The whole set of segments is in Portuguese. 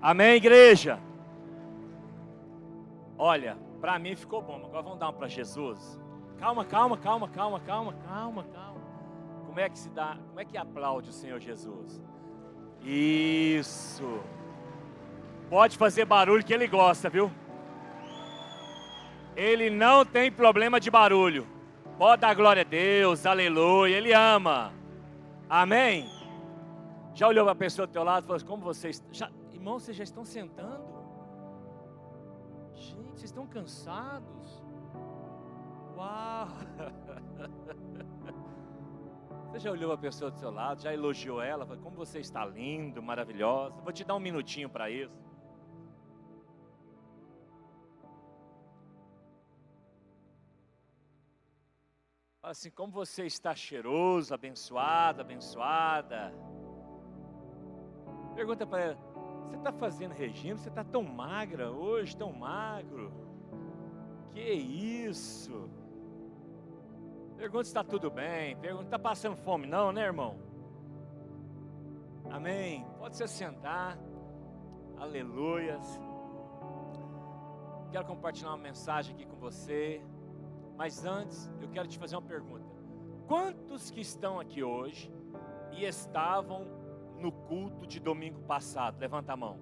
Amém, igreja? Olha, para mim ficou bom. Agora vamos dar uma para Jesus. Calma. Como é que se dá? Como é que aplaude o Senhor Jesus? Isso. Pode fazer barulho que ele gosta, viu? Ele não tem problema de barulho. Pode dar glória a Deus, aleluia, ele ama. Amém? Já olhou para a pessoa do teu lado e falou assim, como vocês... Irmãos, vocês já estão sentando? Gente, vocês estão cansados? Uau! Você já olhou para a pessoa do seu lado, já elogiou ela, falou, como você está lindo, maravilhosa. Vou te dar um minutinho para isso. Fala assim, como você está cheiroso, abençoado, abençoada. Pergunta para ela, você está fazendo regime? Você está tão magra hoje, tão magro. Que isso? Pergunta se está tudo bem. Pergunta, está passando fome não, né, irmão? Amém. Pode se sentar. Aleluias. Quero compartilhar uma mensagem aqui com você. Mas antes, eu quero te fazer uma pergunta. Quantos que estão aqui hoje e estavam no culto de domingo passado? Levanta a mão.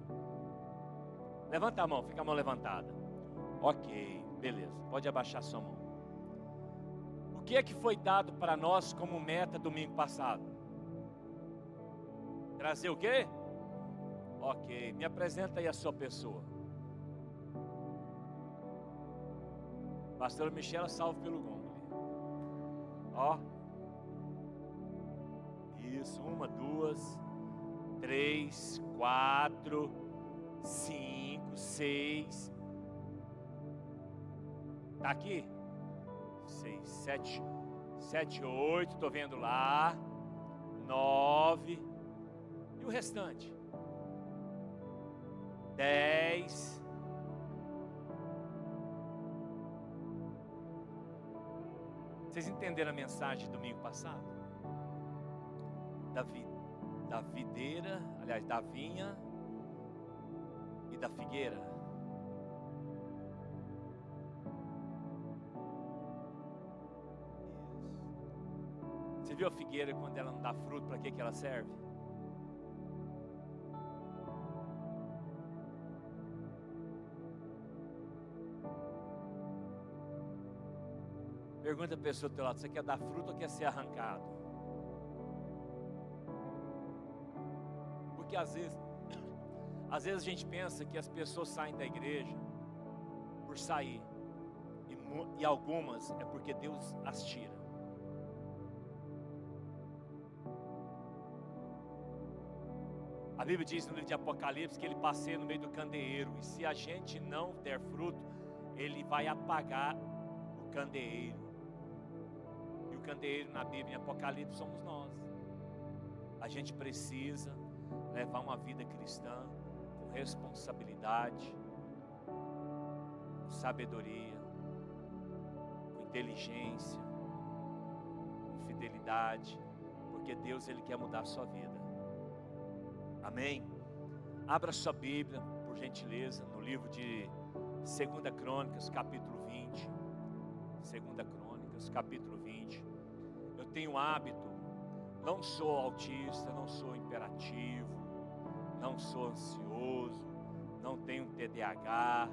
Levanta a mão, fica a mão levantada. Ok, beleza. Pode abaixar sua mão. O que é que foi dado para nós como meta domingo passado? Trazer o quê? Ok, me apresenta aí a sua pessoa. Pastora Michela, salve pelo gongo. Ó. Isso, 1, 2, 3, 4, 5, 6. Tá aqui? 6, 7, 8, tô vendo lá. 9. E o restante? 10. Vocês entenderam a mensagem de domingo passado? Da videira, aliás, da vinha e da figueira. Isso. Você viu a figueira quando ela não dá fruto, para que ela serve? Pergunta a pessoa do teu lado, você quer dar fruto ou quer ser arrancado? Porque às vezes a gente pensa que as pessoas saem da igreja por sair. E algumas é porque Deus as tira. A Bíblia diz no livro de Apocalipse que ele passeia no meio do candeeiro. E se a gente não der fruto, ele vai apagar o candeeiro. Candeeiro na Bíblia, em Apocalipse, somos nós. A gente precisa levar uma vida cristã com responsabilidade, com sabedoria, com inteligência, com fidelidade, porque Deus, Ele quer mudar a sua vida. Amém? Abra sua Bíblia, por gentileza, no livro de 2 Crônicas, capítulo 20. 2 Crônicas, capítulo 20. Eu tenho um hábito, não sou autista, não sou imperativo, não sou ansioso, não tenho TDAH,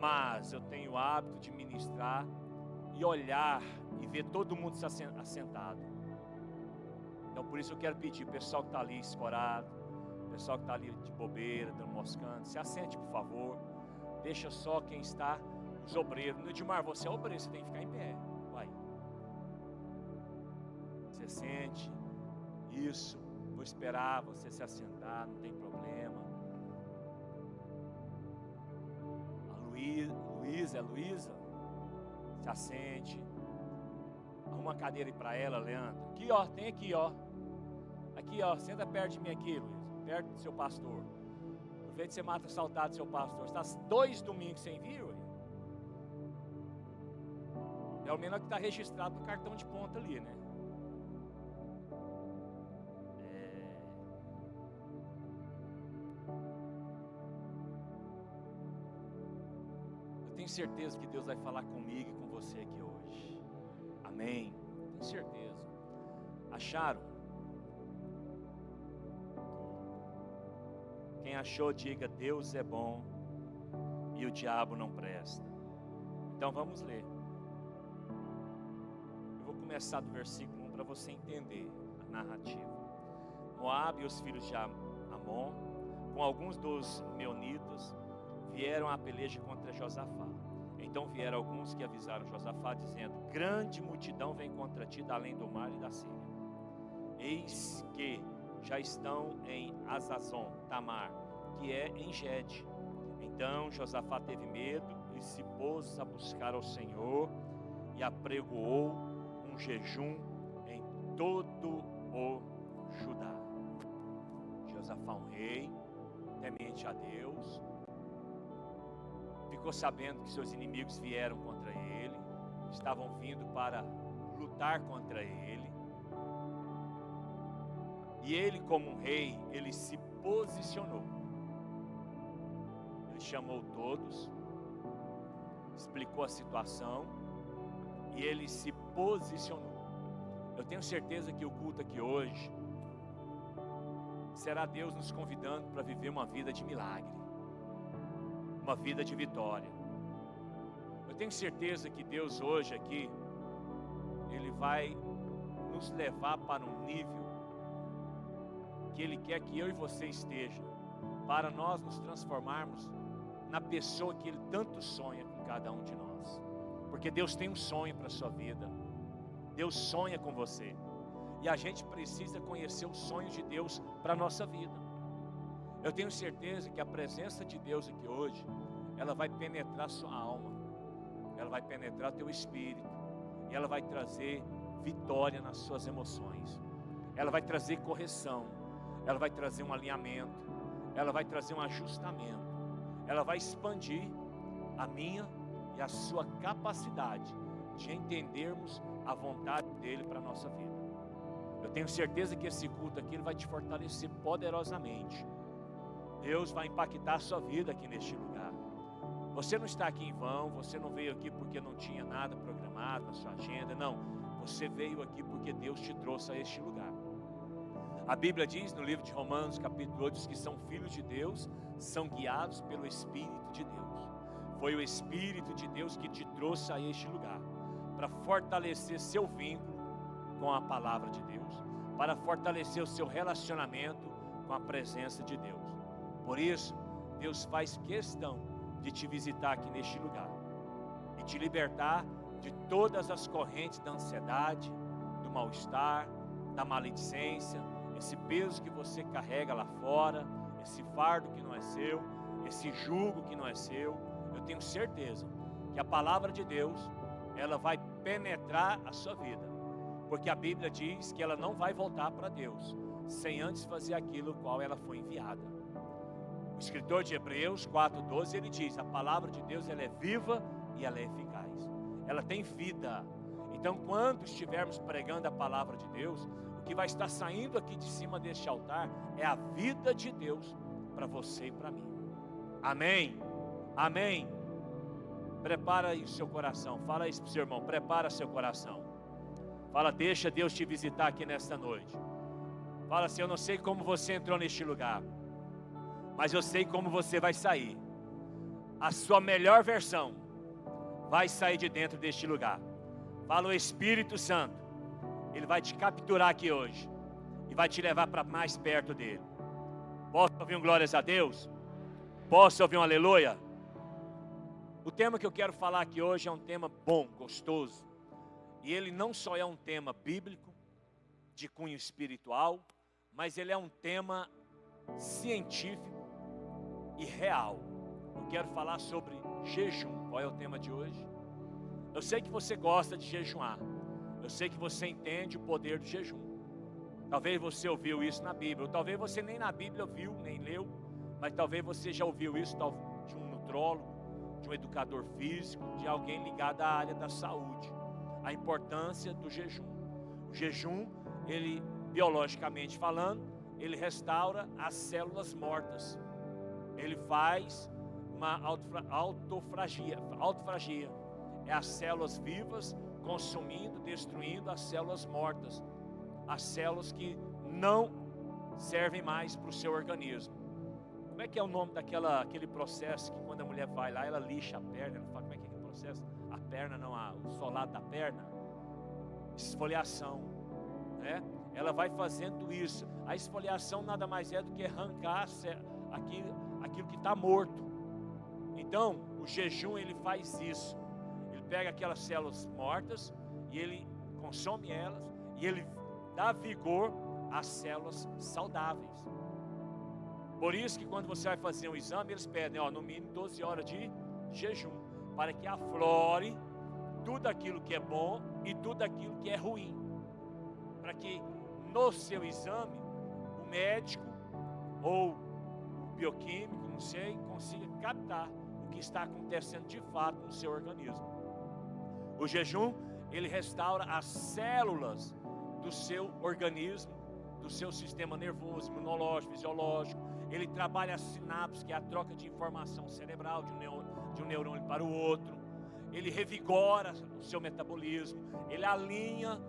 mas eu tenho o hábito de ministrar e olhar e ver todo mundo se assentado. Então por isso eu quero pedir, o pessoal que está ali escorado, o pessoal que está ali de bobeira, dando moscando, se assente por favor, deixa só quem está, os obreiros. Edmar, você é obreiro, você tem que ficar em pé. Você sente, isso, vou esperar você se assentar, não tem problema. A Luísa, se assente. Arruma uma cadeira aí para ela, Leandro. Aqui ó, tem aqui ó. Aqui ó, senta perto de mim aqui, Luísa, perto do seu pastor. Aproveita que você mata a saudade do seu pastor. Você está 2 domingos sem vir, ué? Pelo menos é que está registrado no cartão de ponta ali, né? certeza que Deus vai falar comigo e com você aqui hoje. Amém? Tenho certeza. Acharam? Quem achou, diga: Deus é bom e o diabo não presta. Então vamos ler. Eu vou começar do versículo 1 para você entender a narrativa. Moabe e os filhos de Amon, com alguns dos meunitas, vieram à peleja contra Josafá. Então vieram alguns que avisaram Josafá, dizendo: grande multidão vem contra ti da além do mar e da Síria. Eis que já estão em Azazon Tamar, que é em Gede. Então Josafá teve medo e se pôs a buscar ao Senhor e apregoou um jejum em todo o Judá. Josafá, um rei temente a Deus, ficou sabendo que seus inimigos vieram contra ele, estavam vindo para lutar contra ele. E ele, como um rei, ele se posicionou. Ele chamou todos, explicou a situação e ele se posicionou. Eu tenho certeza que o culto aqui hoje será Deus nos convidando para viver uma vida de milagre, uma vida de vitória. Eu tenho certeza que Deus hoje aqui, Ele vai nos levar para um nível que Ele quer que eu e você esteja, para nós nos transformarmos na pessoa que Ele tanto sonha com cada um de nós. Porque Deus tem um sonho para a sua vida, Deus sonha com você, e a gente precisa conhecer os sonhos de Deus para a nossa vida. Eu tenho certeza que a presença de Deus aqui hoje, ela vai penetrar sua alma, ela vai penetrar teu espírito, e ela vai trazer vitória nas suas emoções, ela vai trazer correção, ela vai trazer um alinhamento, ela vai trazer um ajustamento, ela vai expandir a minha e a sua capacidade de entendermos a vontade dEle para a nossa vida. Eu tenho certeza que esse culto aqui ele vai te fortalecer poderosamente. Deus vai impactar a sua vida aqui neste lugar. Você não está aqui em vão, você não veio aqui porque não tinha nada programado na sua agenda, não. Você veio aqui porque Deus te trouxe a este lugar. A Bíblia diz no livro de Romanos, capítulo 8, que são filhos de Deus, são guiados pelo Espírito de Deus. Foi o Espírito de Deus que te trouxe a este lugar, para fortalecer seu vínculo com a palavra de Deus, para fortalecer o seu relacionamento com a presença de Deus. Por isso, Deus faz questão de te visitar aqui neste lugar e te libertar de todas as correntes da ansiedade, do mal-estar, da maledicência, esse peso que você carrega lá fora, esse fardo que não é seu, esse jugo que não é seu. Eu tenho certeza que a palavra de Deus, ela vai penetrar a sua vida, porque a Bíblia diz que ela não vai voltar para Deus sem antes fazer aquilo qual ela foi enviada. O escritor de Hebreus 4:12, ele diz: a palavra de Deus, ela é viva e ela é eficaz, ela tem vida. Então, quando estivermos pregando a palavra de Deus, o que vai estar saindo aqui de cima deste altar é a vida de Deus para você e para mim. Amém? Amém? Prepara aí o seu coração. Fala isso para o seu irmão, prepara seu coração. Fala: deixa Deus te visitar aqui nesta noite. Fala assim: eu não sei como você entrou neste lugar, mas eu sei como você vai sair. A sua melhor versão vai sair de dentro deste lugar. Fala: o Espírito Santo, Ele vai te capturar aqui hoje e vai te levar para mais perto dEle. Posso ouvir um glórias a Deus? Posso ouvir um aleluia? O tema que eu quero falar aqui hoje é um tema bom, gostoso. E ele não só é um tema bíblico, de cunho espiritual, mas ele é um tema científico e real. Eu quero falar sobre jejum. Qual é o tema de hoje? Eu sei que você gosta de jejuar. Eu sei que você entende o poder do jejum. Talvez você ouviu isso na Bíblia, ou talvez você nem na Bíblia ouviu, nem leu, mas talvez você já ouviu isso de um nutrólogo, de um educador físico, de alguém ligado à área da saúde. A importância do jejum. O jejum, ele, biologicamente falando, ele restaura as células mortas. Ele faz uma autofagia. É as células vivas consumindo, destruindo as células mortas, as células que não servem mais para o seu organismo. Como é que é o nome aquele processo que quando a mulher vai lá, ela lixa a perna, ela fala, como é que é aquele processo? A perna não, o solado da perna, esfoliação, né? Ela vai fazendo isso. A esfoliação nada mais é do que arrancar aquilo que está morto. Então, o jejum ele faz isso. Ele pega aquelas células mortas e ele consome elas e ele dá vigor às células saudáveis. Por isso que quando você vai fazer um exame, eles pedem, no mínimo 12 horas de jejum, para que aflore tudo aquilo que é bom e tudo aquilo que é ruim. Para que no seu exame, o médico ou o bioquímico, não sei, consiga captar o que está acontecendo de fato no seu organismo. O jejum, ele restaura as células do seu organismo, do seu sistema nervoso, imunológico, fisiológico. Ele trabalha as sinapses, que é a troca de informação cerebral de um neurônio para o outro. Ele revigora o seu metabolismo, ele alinha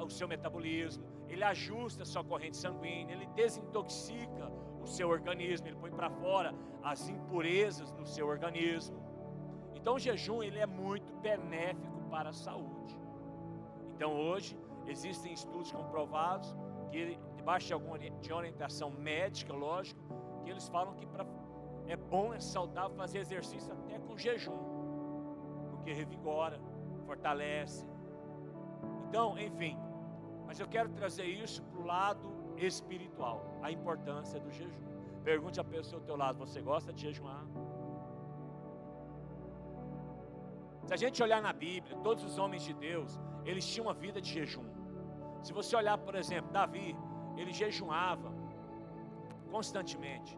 o seu metabolismo, ele ajusta a sua corrente sanguínea, ele desintoxica o seu organismo, ele põe para fora as impurezas no seu organismo. Então o jejum ele é muito benéfico para a saúde. Então hoje existem estudos comprovados que debaixo de orientação médica, lógico, que eles falam que é bom, é saudável fazer exercício até com jejum, porque revigora, fortalece. Então, enfim, mas eu quero trazer isso para o lado espiritual, a importância do jejum. Pergunte a pessoa ao teu lado, você gosta de jejuar? Se a gente olhar na Bíblia, todos os homens de Deus, eles tinham uma vida de jejum. Se você olhar, por exemplo, Davi, ele jejuava constantemente.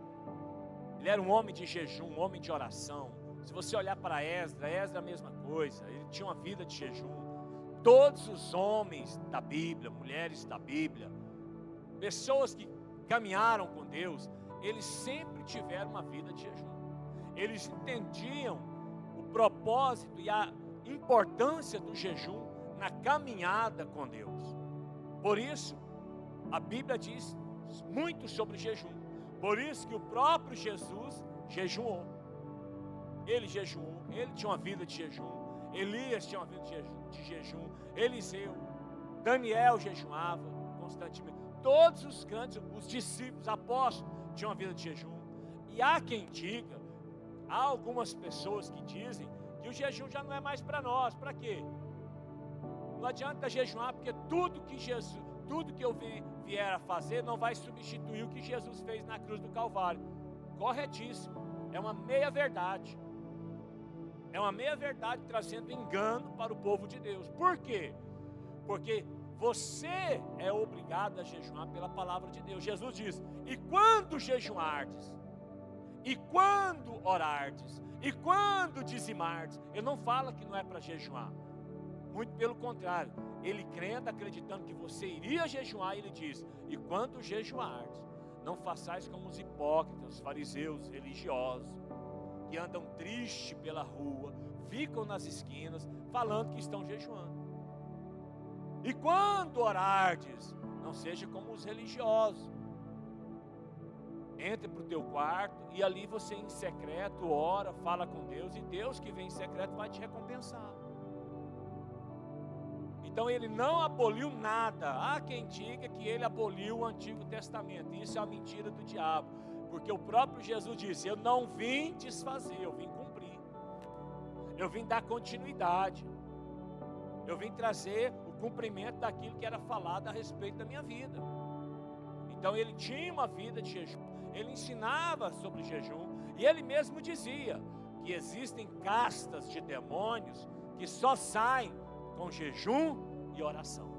Ele era um homem de jejum, um homem de oração. Se você olhar para Esdras a mesma coisa, ele tinha uma vida de jejum. Todos os homens da Bíblia, mulheres da Bíblia, pessoas que caminharam com Deus, eles sempre tiveram uma vida de jejum. Eles entendiam o propósito e a importância do jejum na caminhada com Deus. Por isso, a Bíblia diz muito sobre jejum. Por isso que o próprio Jesus jejuou. Ele jejuou, ele tinha uma vida de jejum. Elias tinha uma vida de jejum. Eliseu, Daniel jejuava constantemente. Todos os grandes, os discípulos, apóstolos, tinham uma vida de jejum. E há quem diga, há algumas pessoas que dizem que o jejum já não é mais para nós. Para quê? Não adianta jejuar, porque tudo que eu vier a fazer não vai substituir o que Jesus fez na cruz do Calvário. Corretíssimo. É uma meia verdade. É uma meia verdade trazendo engano para o povo de Deus. Por quê? Porque você é obrigado a jejuar pela palavra de Deus. Jesus diz, e quando jejuardes, e quando orardes, e quando dizimardes, ele não fala que não é para jejuar. Muito pelo contrário, ele crendo, acreditando que você iria jejuar, ele diz, e quando jejuardes, não façais como os hipócritas, os fariseus, os religiosos, que andam tristes pela rua, ficam nas esquinas, falando que estão jejuando. E quando orardes, não seja como os religiosos. Entre para o teu quarto e ali você em secreto ora, fala com Deus, e Deus que vem em secreto vai te recompensar. Então ele não aboliu nada. Há quem diga que ele aboliu o Antigo Testamento. Isso é uma mentira do diabo. Porque o próprio Jesus disse, eu não vim desfazer, eu vim cumprir. Eu vim dar continuidade. Eu vim trazer o cumprimento daquilo que era falado a respeito da minha vida. Então ele tinha uma vida de jejum. Ele ensinava sobre jejum. E ele mesmo dizia que existem castas de demônios que só saem com jejum e oração.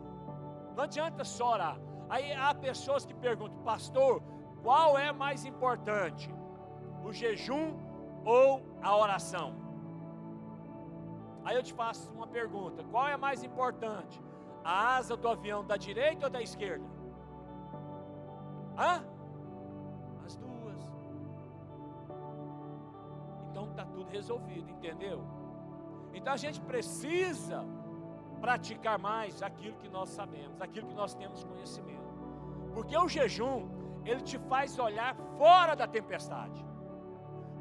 Não adianta só orar. Aí há pessoas que perguntam, pastor, qual é mais importante? O jejum ou a oração? Aí eu te faço uma pergunta, qual é mais importante? A asa do avião da direita ou da esquerda? As duas. Então está tudo resolvido, entendeu? Então a gente precisa praticar mais aquilo que nós sabemos, aquilo que nós temos conhecimento. Porque o jejum, ele te faz olhar fora da tempestade.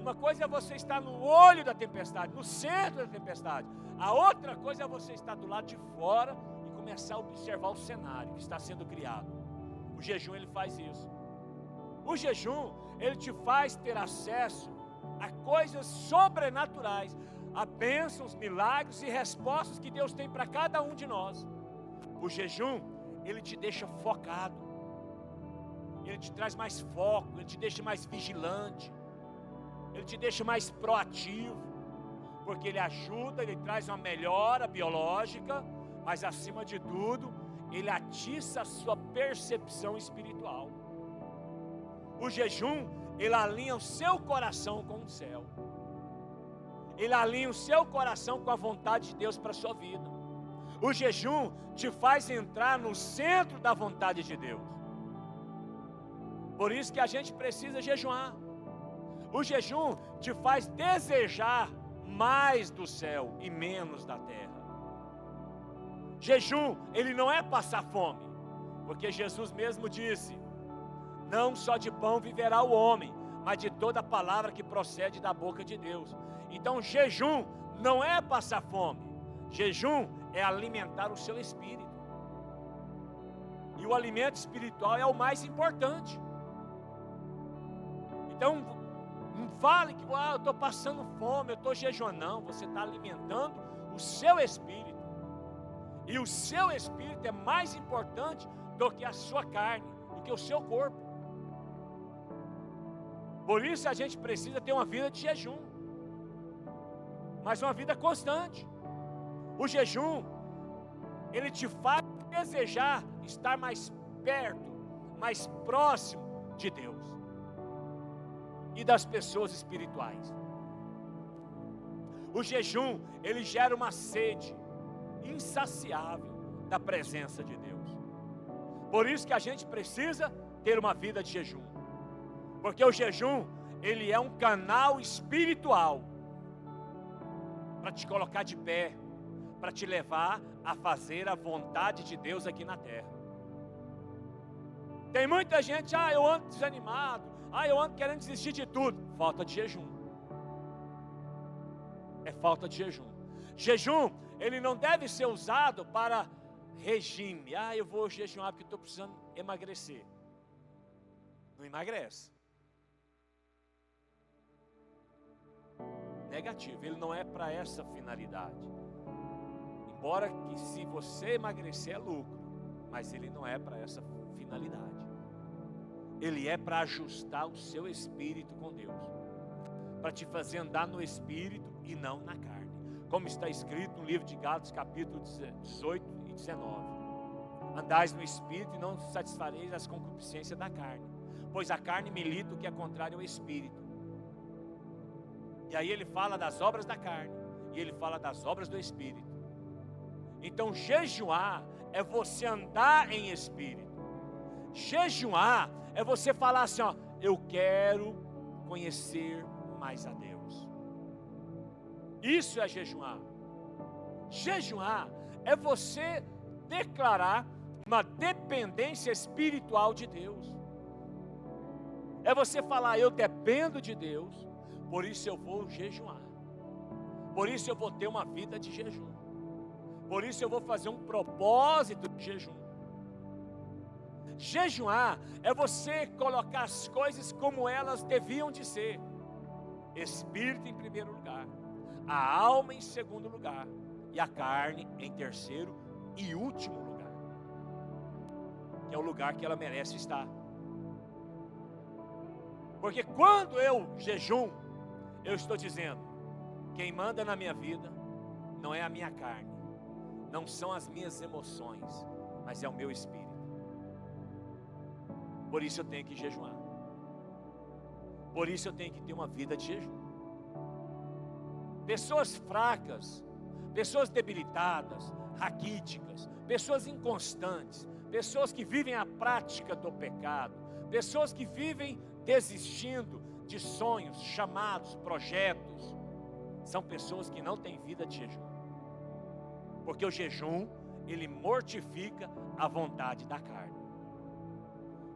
Uma coisa é você estar no olho da tempestade, no centro da tempestade. A outra coisa é você estar do lado de fora e começar a observar o cenário que está sendo criado. O jejum, ele faz isso. O jejum, ele te faz ter acesso a coisas sobrenaturais, a bênçãos, milagres e respostas que Deus tem para cada um de nós. O jejum, ele te deixa focado, ele te traz mais foco, ele te deixa mais vigilante, ele te deixa mais proativo, porque ele ajuda, ele traz uma melhora biológica, mas acima de tudo, ele atiça a sua percepção espiritual. O jejum, ele alinha o seu coração com o céu. Ele alinha o seu coração com a vontade de Deus para a sua vida. O jejum te faz entrar no centro da vontade de Deus. Por isso que a gente precisa jejuar. O jejum te faz desejar mais do céu e menos da terra. Jejum, ele não é passar fome, porque Jesus mesmo disse: não só de pão viverá o homem, mas de toda palavra que procede da boca de Deus. Então jejum não é passar fome, jejum é alimentar o seu espírito. E o alimento espiritual é o mais importante. Então não fale que eu estou passando fome, eu estou jejuando. Não, você está alimentando o seu espírito. E o seu espírito é mais importante do que a sua carne, do que o seu corpo. Por isso a gente precisa ter uma vida de jejum, mas uma vida constante. O jejum, ele te faz desejar estar mais perto, mais próximo de Deus e das pessoas espirituais. O jejum, ele gera uma sede insaciável da presença de Deus. Por isso que a gente precisa ter uma vida de jejum. Porque o jejum, ele é um canal espiritual para te colocar de pé, para te levar a fazer a vontade de Deus aqui na terra. Tem muita gente, eu ando desanimado, eu ando querendo desistir de tudo. Falta de jejum. É falta de jejum. Jejum, ele não deve ser usado para regime. Eu vou jejuar porque estou precisando emagrecer. Não emagrece. Negativo, ele não é para essa finalidade. Embora que se você emagrecer é lucro, mas ele não é para essa finalidade. Ele é para ajustar o seu espírito com Deus, para te fazer andar no espírito e não na carne, como está escrito no livro de Gálatas capítulo 18 e 19. Andais no espírito e não satisfareis as concupiscências da carne, pois a carne milita o que é contrário ao espírito. E aí ele fala das obras da carne e ele fala das obras do espírito. Então jejuar é você andar em espírito. Jejuar é você falar assim, eu quero conhecer mais a Deus. Isso é jejuar. Jejuar é você declarar uma dependência espiritual de Deus. É você falar, eu dependo de Deus, por isso eu vou jejuar. Por isso eu vou ter uma vida de jejum. Por isso eu vou fazer um propósito de jejum. Jejuar é você colocar as coisas como elas deviam de ser. Espírito em primeiro lugar, a alma em segundo lugar e a carne em terceiro e último lugar, que é o lugar que ela merece estar. Porque quando eu jejum, eu estou dizendo, quem manda na minha vida não é a minha carne, não são as minhas emoções, mas é o meu espírito. Por isso eu tenho que jejuar. Por isso eu tenho que ter uma vida de jejum. Pessoas fracas, pessoas debilitadas, raquíticas, pessoas inconstantes, pessoas que vivem a prática do pecado, pessoas que vivem desistindo de sonhos, chamados, projetos, são pessoas que não têm vida de jejum. Porque o jejum, ele mortifica a vontade da carne.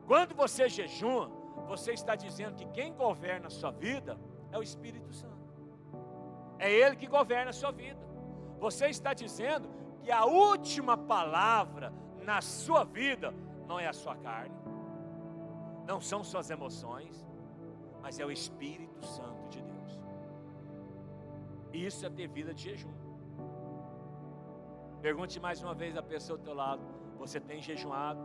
Quando você jejuma, você está dizendo que quem governa a sua vida é o Espírito Santo. É Ele que governa a sua vida. Você está dizendo que a última palavra na sua vida não é a sua carne, não são suas emoções, mas é o Espírito Santo de Deus. Isso é ter vida de jejum. Pergunte mais uma vez a pessoa do teu lado: você tem jejuado?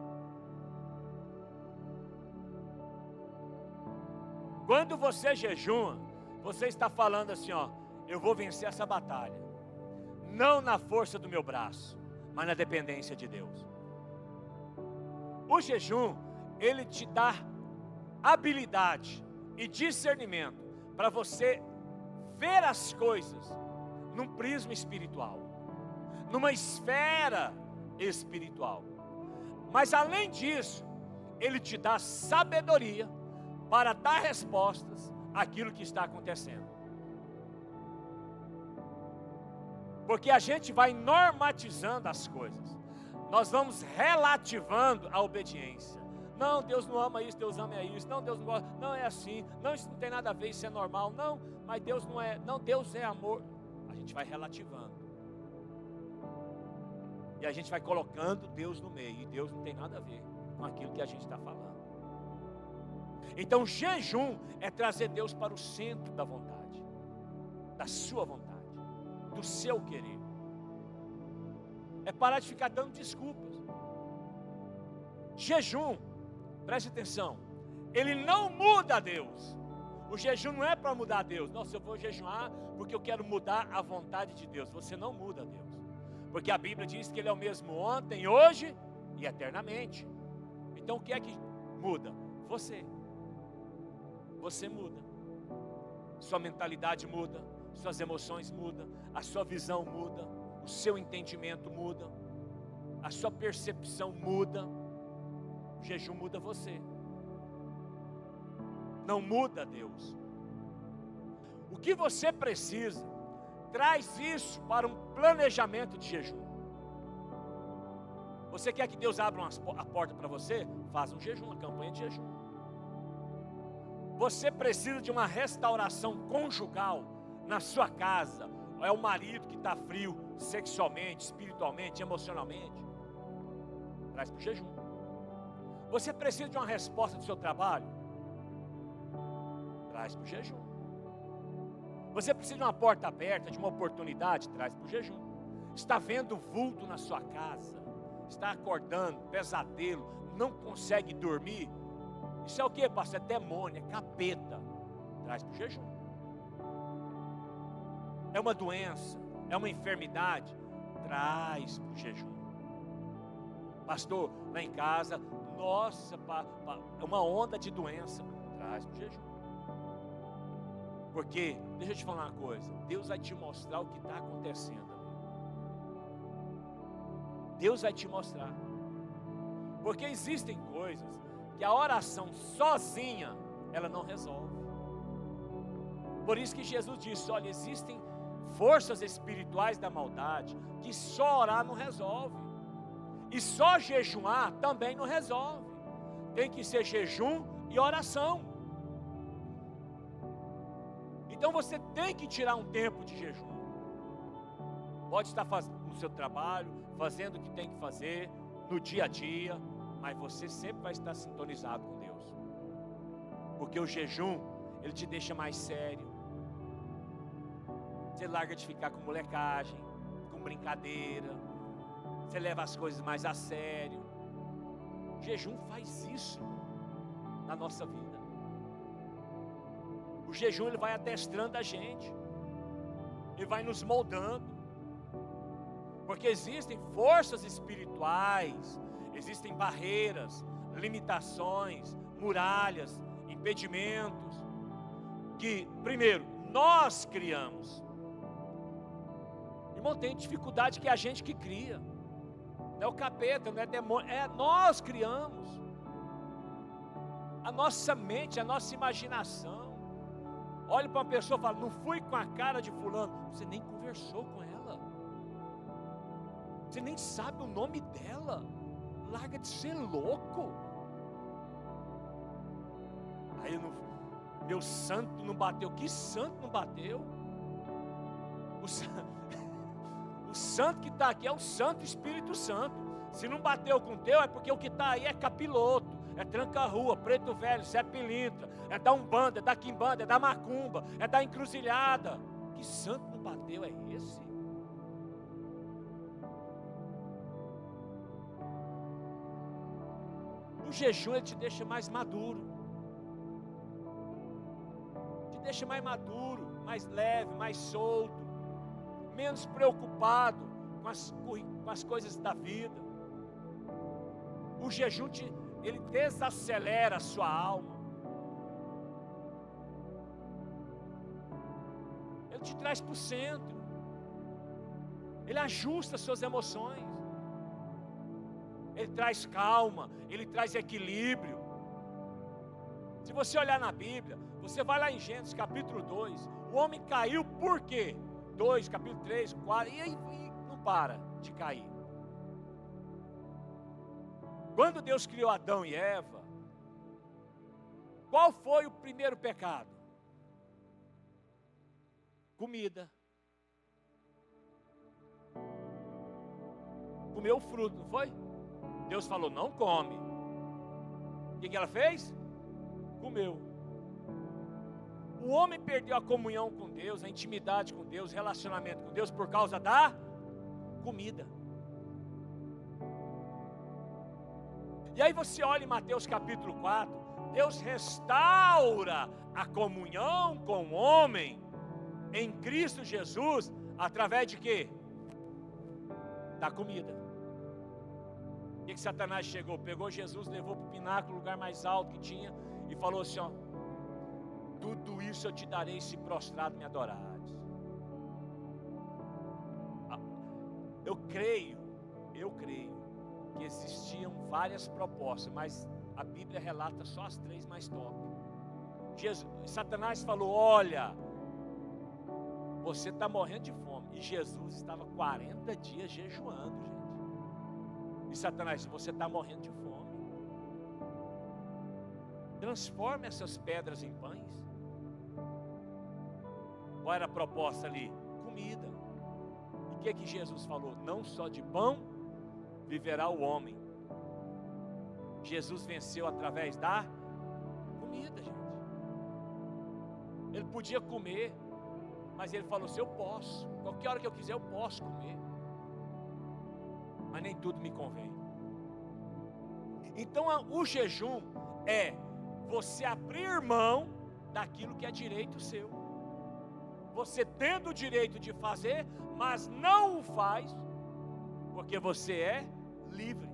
Quando você jejuma, você está falando assim, ó: eu vou vencer essa batalha, não na força do meu braço, mas na dependência de Deus. O jejum, ele te dá habilidade e discernimento para você ver as coisas num prisma espiritual, numa esfera espiritual. Mas além disso, ele te dá sabedoria para dar respostas àquilo que está acontecendo. Porque a gente vai normatizando as coisas, nós vamos relativando a obediência. Não, Deus não ama isso, Deus ama isso. Não, Deus não gosta, não é assim. Não, isso não tem nada a ver, isso é normal. Não, mas Deus não é. Não, Deus é amor. A gente vai relativando. E a gente vai colocando Deus no meio. E Deus não tem nada a ver com aquilo que a gente está falando. Então, jejum é trazer Deus para o centro da vontade, da sua vontade, do seu querer. É parar de ficar dando desculpas. Jejum, preste atenção, ele não muda Deus. O jejum não é para mudar Deus. Nossa, eu vou jejuar porque eu quero mudar a vontade de Deus. Você não muda Deus, porque a Bíblia diz que Ele é o mesmo ontem, hoje e eternamente. Então o que é que muda? Você muda, sua mentalidade muda, suas emoções mudam, a sua visão muda, o seu entendimento muda, a sua percepção muda. O jejum muda você, não muda Deus. O que você precisa, traz isso para um planejamento de jejum. Você quer que Deus abra a porta para você? Faz um jejum, uma campanha de jejum. Você precisa de uma restauração conjugal na sua casa. É o marido que está frio sexualmente, espiritualmente, emocionalmente. Traz para o jejum. Você precisa de uma resposta do seu trabalho? Traz para o jejum. Você precisa de uma porta aberta, de uma oportunidade? Traz para o jejum. Está vendo vulto na sua casa? Está acordando, pesadelo, não consegue dormir? Isso é o que, pastor? É demônio, é capeta. Traz para o jejum. É uma doença, é uma enfermidade? Traz para o jejum. Pastor, lá em casa, nossa, é uma onda de doença. Traz para o jejum. Porque, deixa eu te falar uma coisa, Deus vai te mostrar o que está acontecendo. Deus vai te mostrar. Porque existem coisas que a oração sozinha, ela não resolve. Por isso que Jesus disse: olha, existem forças espirituais da maldade que só orar não resolve. E só jejuar também não resolve. Tem que ser jejum e oração. Então você tem que tirar um tempo de jejum. Pode estar no seu trabalho, fazendo o que tem que fazer, no dia a dia, mas você sempre vai estar sintonizado com Deus. Porque o jejum, ele te deixa mais sério. Você larga de ficar com molecagem, com brincadeira. Você leva as coisas mais a sério. O jejum faz isso na nossa vida. O jejum, ele vai adestrando a gente. Ele vai nos moldando. Porque existem forças espirituais, existem barreiras, limitações, muralhas, impedimentos, que, primeiro, nós criamos. Irmão, tem dificuldade que é a gente que cria. Não é o capeta, não é demônio, é nós criamos. A nossa mente, a nossa imaginação. Olhe para uma pessoa e fala, não fui com a cara de fulano. Você nem conversou com ela. Você nem sabe o nome dela. Larga de ser louco. Aí meu santo não bateu. Que santo não bateu? O santo que está aqui é o Santo Espírito Santo. Se não bateu com o teu, é porque o que está aí é capiloto, é tranca-rua, preto velho, Zé Pilintra, é da Umbanda, é da Quimbanda, é da Macumba, é da Encruzilhada. Que santo não bateu é esse? O jejum ele te deixa mais maduro. Te deixa mais maduro, mais leve, mais solto, menos preocupado com as coisas da vida. O jejum ele desacelera a sua alma. Ele te traz para o centro. Ele ajusta as suas emoções. Ele traz calma, ele traz equilíbrio. Se você olhar na Bíblia, você vai lá em Gênesis capítulo 2, o homem caiu por quê? 2, capítulo 3, 4, e aí não para de cair. Quando Deus criou Adão e Eva, qual foi o primeiro pecado? Comida. Comeu o fruto, não foi? Deus falou, não come. O que ela fez? Comeu. O homem perdeu a comunhão com Deus, a intimidade com Deus, o relacionamento com Deus por causa da comida. E aí você olha em Mateus capítulo 4, Deus restaura a comunhão com o homem em Cristo Jesus, através de quê? Da comida. O que Satanás chegou? Pegou Jesus, levou para o pináculo, o lugar mais alto que tinha, e falou assim, ó, tudo isso eu te darei se prostrado me adorares. Eu creio que existiam várias propostas, mas a Bíblia relata só as 3 mais top. Satanás falou, olha, você está morrendo de fome, e Jesus estava 40 dias jejuando, gente. E Satanás disse, você está morrendo de fome, transforme essas pedras em pães. Qual era a proposta ali? Comida. E o que Jesus falou? Não só de pão viverá o homem. Jesus venceu através da comida, gente. Ele podia comer, mas ele falou assim, eu posso, qualquer hora que eu quiser eu posso comer, mas nem tudo me convém. Então o jejum é você abrir mão daquilo que é direito seu. Você tendo o direito de fazer, mas não o faz, porque você é livre.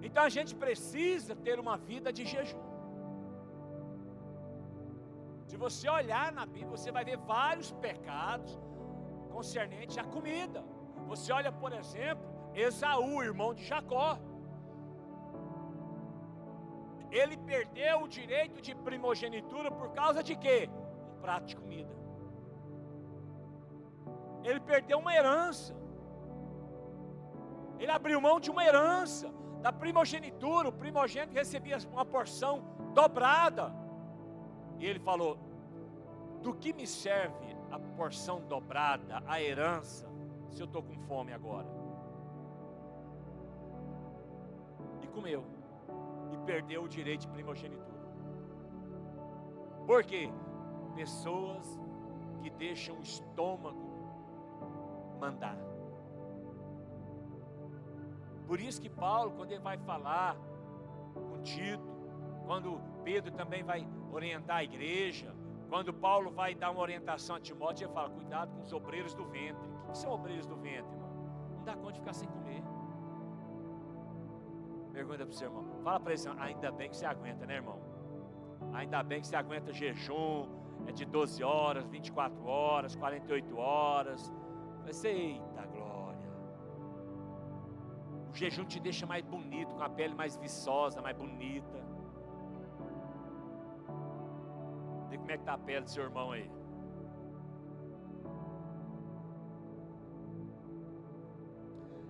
Então a gente precisa ter uma vida de jejum. Se você olhar na Bíblia, você vai ver vários pecados concernentes à comida. Você olha, por exemplo, Esaú, irmão de Jacó. Ele perdeu o direito de primogenitura por causa de quê? Um prato de comida. Ele perdeu uma herança. Ele abriu mão de uma herança, da primogenitura. O primogênito recebia uma porção dobrada. E ele falou, do que me serve a porção dobrada, a herança, se eu estou com fome agora? E comeu. E perdeu o direito de primogenitura. Por quê? Pessoas que deixam o estômago mandar. Por isso que Paulo, quando ele vai falar com Tito, quando Pedro também vai orientar a igreja, quando Paulo vai dar uma orientação a Timóteo, ele fala, cuidado com os obreiros do ventre. O que são obreiros do ventre, irmão? Não dá conta de ficar sem comer. Pergunta para o seu irmão, fala para ele assim, ainda bem que você aguenta, né, irmão? Ainda bem que você aguenta jejum, é de 12 horas, 24 horas, 48 horas. Mas eita glória. O jejum te deixa mais bonito, com a pele mais viçosa, mais bonita. como é que está a pele do seu irmão aí.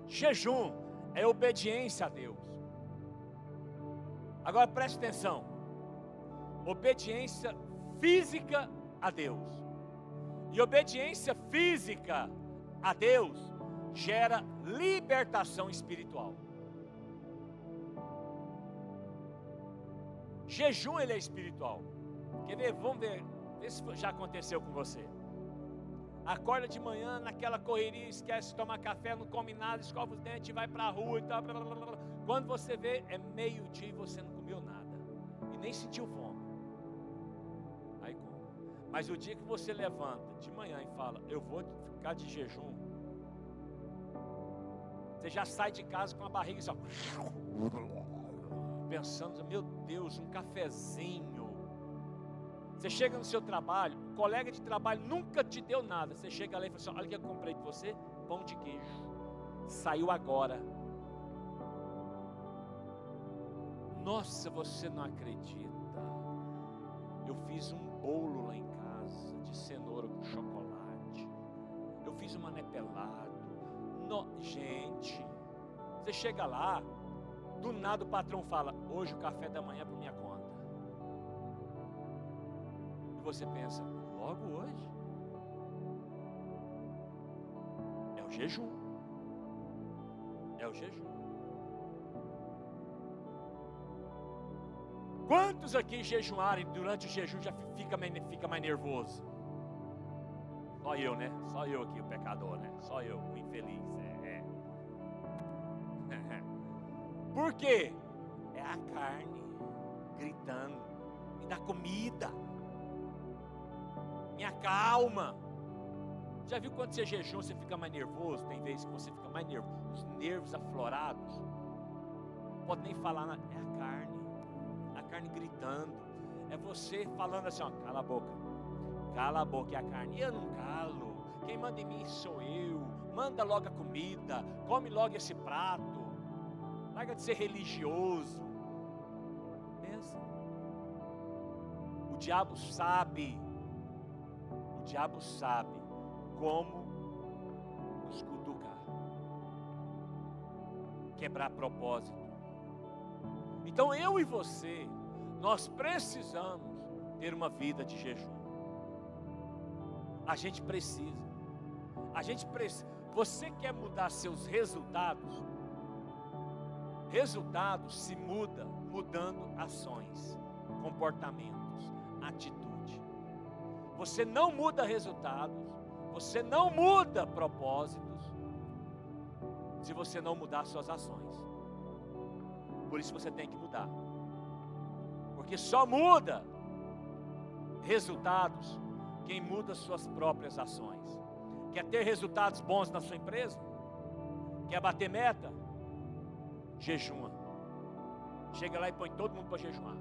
Jejum é obediência a Deus. Agora preste atenção. Obediência física a Deus. E obediência física a Deus gera libertação espiritual. Jejum ele é espiritual. Quer ver? Vamos ver se já aconteceu com você. Acorda de manhã naquela correria, esquece de tomar café, não come nada, escova os dentes, vai para a rua e tal. Blá, blá, blá. Quando você vê, é meio-dia e você não comeu nada. E nem sentiu fome. Aí come. Mas o dia que você levanta de manhã e fala, eu vou ficar de jejum, você já sai de casa com a barriga só pensando, meu Deus, um cafezinho. Você chega no seu trabalho, o colega de trabalho nunca te deu nada. Você chega lá e fala assim, olha o que eu comprei de você, pão de queijo. Saiu agora. Nossa, você não acredita. Eu fiz um bolo lá em casa, de cenoura com chocolate. Eu fiz um manepelado. Gente, você chega lá, do nada o patrão fala, hoje o café da manhã é por minha conta. E você pensa, logo hoje? É o jejum. É o jejum. Quantos aqui jejuarem durante o jejum já fica mais nervoso? Só eu, né? Só eu aqui, o pecador, né? Só eu, o infeliz. Por quê? É a carne gritando, me dá comida, me acalma. Já viu quando você jejum, você fica mais nervoso? Tem vezes que você fica mais nervoso, os nervos aflorados, não pode nem falar nada. É a carne gritando, é você falando assim, ó, cala a boca, é a carne, eu não calo, quem manda em mim sou eu, manda logo a comida, come logo esse prato. Larga de ser religioso. Pensa. O diabo sabe como nos cutucar, quebrar propósito. Então eu e você, nós precisamos ter uma vida de jejum. A gente precisa. Você quer mudar seus resultados? Resultado se muda mudando ações, comportamentos, atitude. Você não muda resultados, você não muda propósitos, se você não mudar suas ações. Por isso você tem que mudar. Porque só muda resultados quem muda suas próprias ações. Quer ter resultados bons na sua empresa? Quer bater meta? Jejuma. Chega lá e põe todo mundo para jejuar.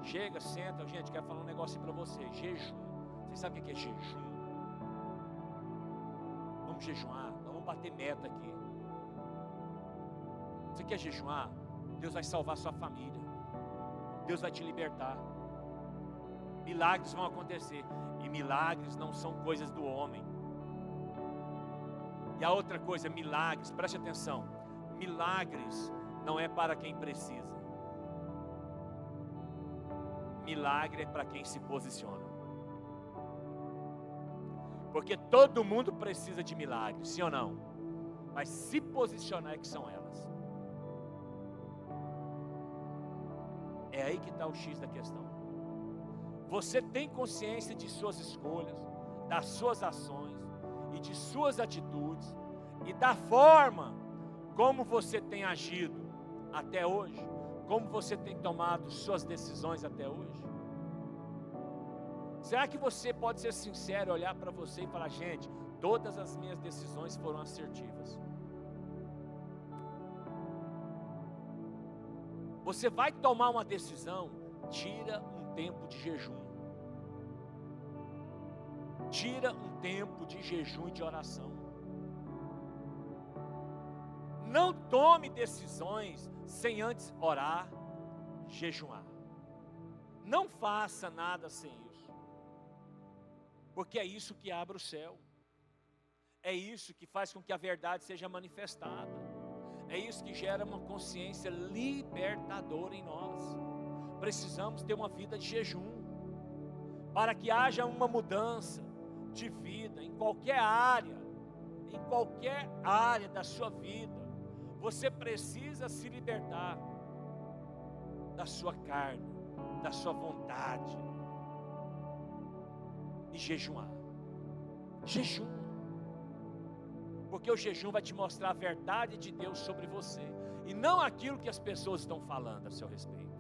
Chega, senta, gente, quero falar um negócio para você. Jejum. Você sabe o que é jejum? Vamos jejuar, vamos bater meta aqui. Você quer jejuar? Deus vai salvar sua família. Deus vai te libertar. Milagres vão acontecer. E milagres não são coisas do homem. E a outra coisa, milagres, preste atenção. Milagres não é para quem precisa. Milagre é para quem se posiciona. Porque todo mundo precisa de milagres, sim ou não? Mas se posicionar é que são elas. É aí que está o X da questão. Você tem consciência de suas escolhas, das suas ações e de suas atitudes e da forma como você tem agido até hoje, como você tem tomado suas decisões até hoje. Será que você pode ser sincero, olhar para você e falar, gente, todas as minhas decisões foram assertivas? Você vai tomar uma decisão, tira um tempo de jejum. Tira um tempo de jejum e de oração. Não tome decisões sem antes orar, jejuar. Não faça nada sem isso. Porque é isso que abre o céu. É isso que faz com que a verdade seja manifestada. É isso que gera uma consciência libertadora em nós. Precisamos ter uma vida de jejum, para que haja uma mudança de vida em qualquer área da sua vida. Você precisa se libertar da sua carne, da sua vontade, e jejuar. Jejum. Porque o jejum vai te mostrar a verdade de Deus sobre você, e não aquilo que as pessoas estão falando a seu respeito.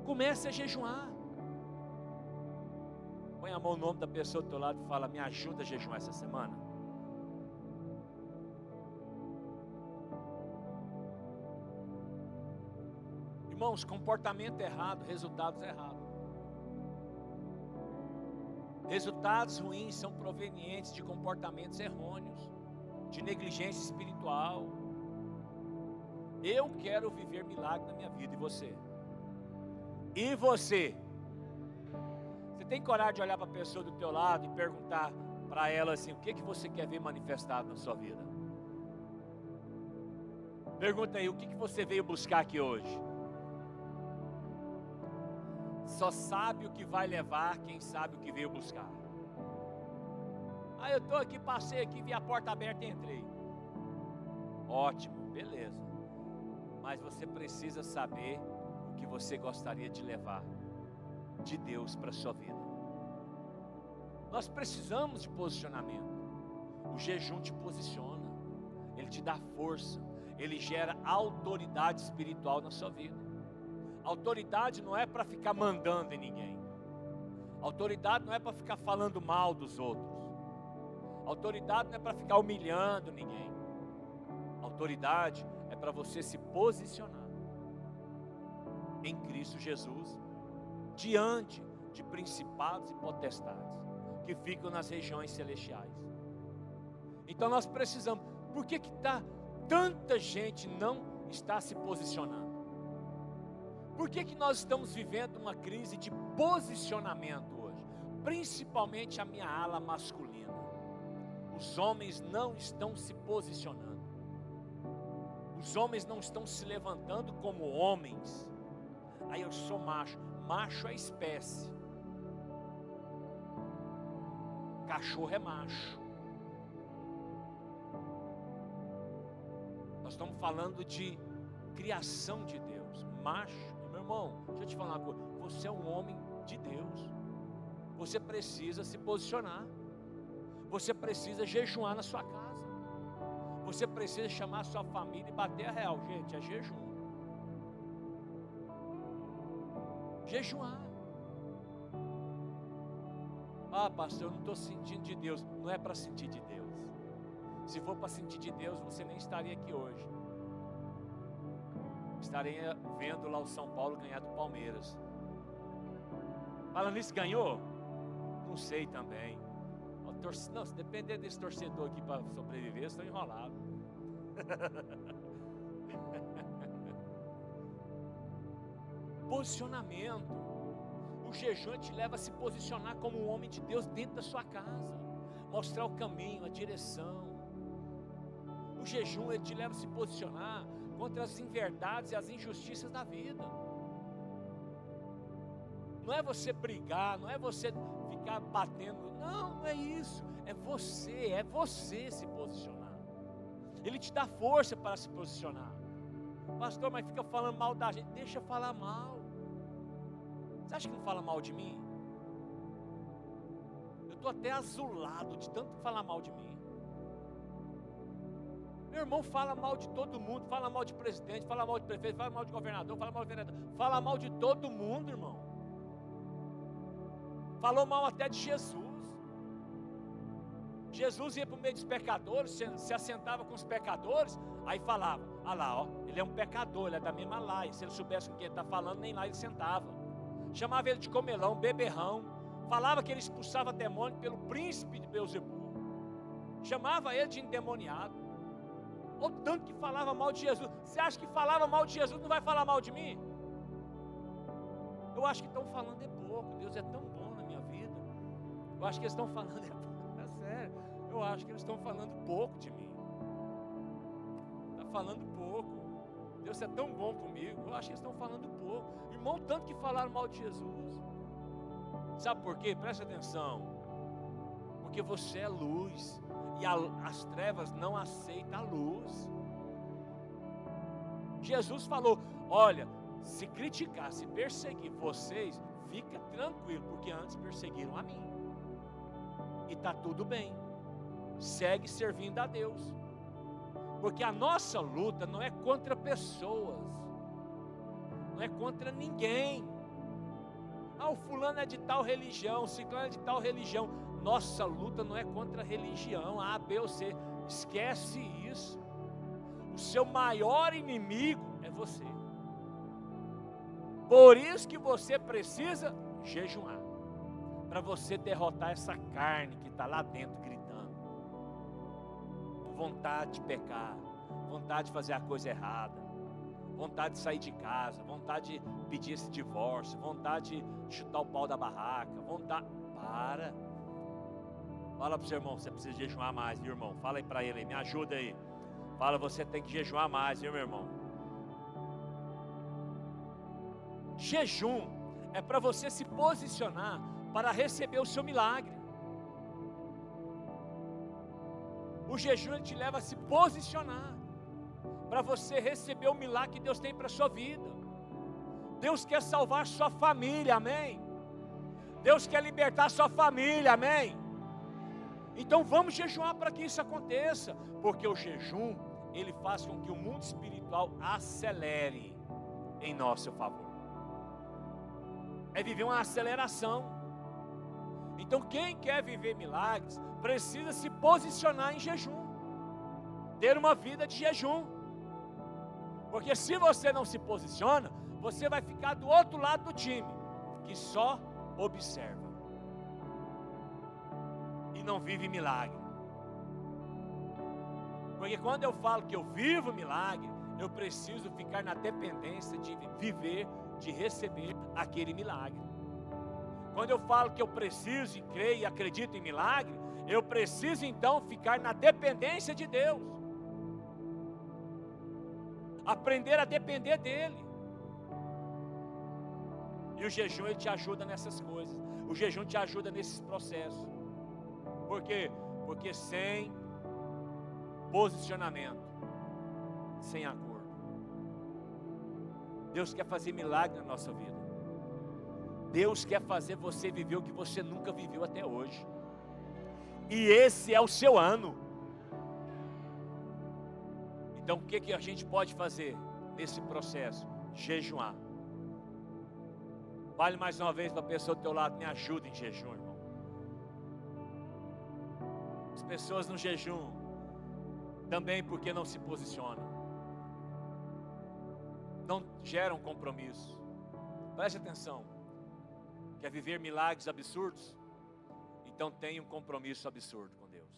Comece a jejuar. Põe a mão no nome da pessoa do teu lado e fala: me ajuda a jejuar essa semana. Irmãos, comportamento errado, resultados errados. Resultados ruins são provenientes de comportamentos errôneos, de negligência espiritual. Eu quero viver milagre na minha vida, e você? E você? Você tem coragem de olhar para a pessoa do teu lado e perguntar para ela assim: o que você quer ver manifestado na sua vida? Pergunta aí: o que você veio buscar aqui hoje? Só sabe o que vai levar quem sabe o que veio buscar. Eu estou aqui, passei aqui, vi a porta aberta e entrei. Ótimo, beleza. Mas você precisa saber o que você gostaria de levar de Deus para a sua vida. Nós precisamos de posicionamento. O jejum te posiciona, ele te dá força, ele gera autoridade espiritual na sua vida. Autoridade não é para ficar mandando em ninguém. Autoridade não é para ficar falando mal dos outros. Autoridade não é para ficar humilhando ninguém. Autoridade é para você se posicionar em Cristo Jesus diante de principados e potestades que ficam nas regiões celestiais. Então nós precisamos. Por que tanta gente não está se posicionando? Por que nós estamos vivendo uma crise de posicionamento hoje? Principalmente a minha ala masculina. Os homens não estão se posicionando. Os homens não estão se levantando como homens. Eu sou macho. Macho é espécie. Cachorro é macho. Nós estamos falando de criação de Deus. Macho. Meu irmão, deixa eu te falar uma coisa. Você é um homem de Deus. Você precisa se posicionar. Você precisa jejuar na sua casa. Você precisa chamar a sua família e bater a real. Gente, é jejum. Jejuar. Pastor, eu não estou sentindo de Deus. Não é para sentir de Deus. Se for para sentir de Deus, você nem estaria aqui hoje. Estaria vendo lá o São Paulo ganhar do Palmeiras. Falando nisso, ganhou? Não sei também. Não, se depender desse torcedor aqui para sobreviver, eu estou enrolado. Posicionamento. O jejum te leva a se posicionar como um homem de Deus dentro da sua casa. Mostrar o caminho, a direção. O jejum ele te leva a se posicionar contra as inverdades e as injustiças da vida. Não é você brigar, não é você ficar batendo. Não é isso. É você se posicionar. Ele te dá força para se posicionar. Pastor, mas fica falando mal da gente. Deixa falar mal. Você acha que não fala mal de mim? Eu estou até azulado de tanto falar mal de mim. Meu irmão fala mal de todo mundo. Fala mal de presidente, fala mal de prefeito, fala mal de governador, fala mal de vereador. Fala mal de todo mundo, irmão. Falou mal até de Jesus. Jesus ia para o meio dos pecadores, se assentava com os pecadores, aí falava: lá, ele é um pecador, ele é da mesma laia. Se ele soubesse o que ele está falando, nem lá ele sentava. Chamava ele de comelão, beberrão. Falava que ele expulsava demônio pelo príncipe de Beelzebul. Chamava ele de endemoniado. Ou tanto que falava mal de Jesus. Você acha que falava mal de Jesus não vai falar mal de mim? Eu acho que estão falando é pouco. Deus é tão bom na minha vida. Eu acho que eles estão falando é pouco. É sério. Eu acho que eles estão falando pouco de mim. Está falando pouco. Deus é tão bom comigo. Eu acho que eles estão falando pouco. Irmão, tanto que falaram mal de Jesus. Sabe por quê? Presta atenção. Porque você é luz. E as trevas não aceitam a luz. Jesus falou: olha, se criticar, se perseguir vocês, fica tranquilo, porque antes perseguiram a mim. E está tudo bem. Segue servindo a Deus. Porque a nossa luta não é contra pessoas. Não é contra ninguém. Ah, o fulano é de tal religião, o ciclano é de tal religião. Nossa luta não é contra a religião, A, B ou C. Esquece isso. O seu maior inimigo é você. Por isso que você precisa jejuar. Para você derrotar essa carne que está lá dentro gritando. Com vontade de pecar, vontade de fazer a coisa errada, vontade de sair de casa, vontade de pedir esse divórcio, vontade de chutar o pau da barraca, vontade... Para. Fala para o seu irmão, você precisa jejuar mais, viu, irmão? Fala aí para ele, me ajuda aí. Fala, você tem que jejuar mais, viu, meu irmão? Jejum é para você se posicionar para receber o seu milagre. O jejum ele te leva a se posicionar para você receber o milagre que Deus tem para a sua vida. Deus quer salvar sua família, amém? Deus quer libertar sua família, amém? Então vamos jejuar para que isso aconteça, porque o jejum, ele faz com que o mundo espiritual acelere em nosso favor. É viver uma aceleração. Então quem quer viver milagres, precisa se posicionar em jejum, ter uma vida de jejum, porque se você não se posiciona, você vai ficar do outro lado do time, que só observa e não vive milagre. Porque quando eu falo que eu vivo milagre, eu preciso ficar na dependência de viver, de receber aquele milagre. Quando eu falo que eu preciso e creio e acredito em milagre, eu preciso então ficar na dependência de Deus. Aprender a depender dEle. E o jejum ele te ajuda nessas coisas. O jejum te ajuda nesses processos. Por quê? Porque sem posicionamento, sem acordo, Deus quer fazer milagre na nossa vida. Deus quer fazer você viver o que você nunca viveu até hoje. E esse é o seu ano. Então o que a gente pode fazer nesse processo? Jejuar. Fale mais uma vez para a pessoa do teu lado, me ajuda em jejum, irmão. As pessoas no jejum, também porque não se posicionam, não geram compromisso. Preste atenção. Quer viver milagres absurdos? Então tenha um compromisso absurdo com Deus.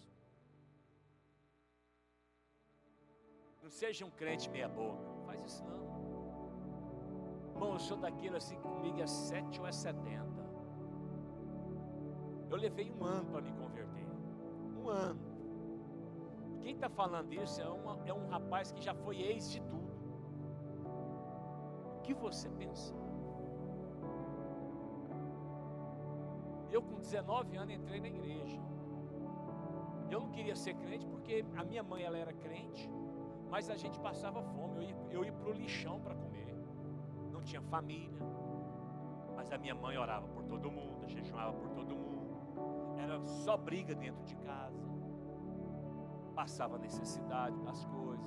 Não seja um crente meia boca. Não faz isso não. Irmão, eu sou daquele assim que comigo é 7 ou é 70. Eu levei 1 ano para me converter. 1 ano. Quem está falando isso é um rapaz que já foi ex de tudo. O que você pensa? Eu com 19 anos entrei na igreja. Eu não queria ser crente porque a minha mãe ela era crente, mas a gente passava fome. Eu ia para o lixão para comer. Não tinha família, mas a minha mãe orava por todo mundo, jejuava por todo mundo. Era só briga dentro de casa. Passava necessidade das coisas,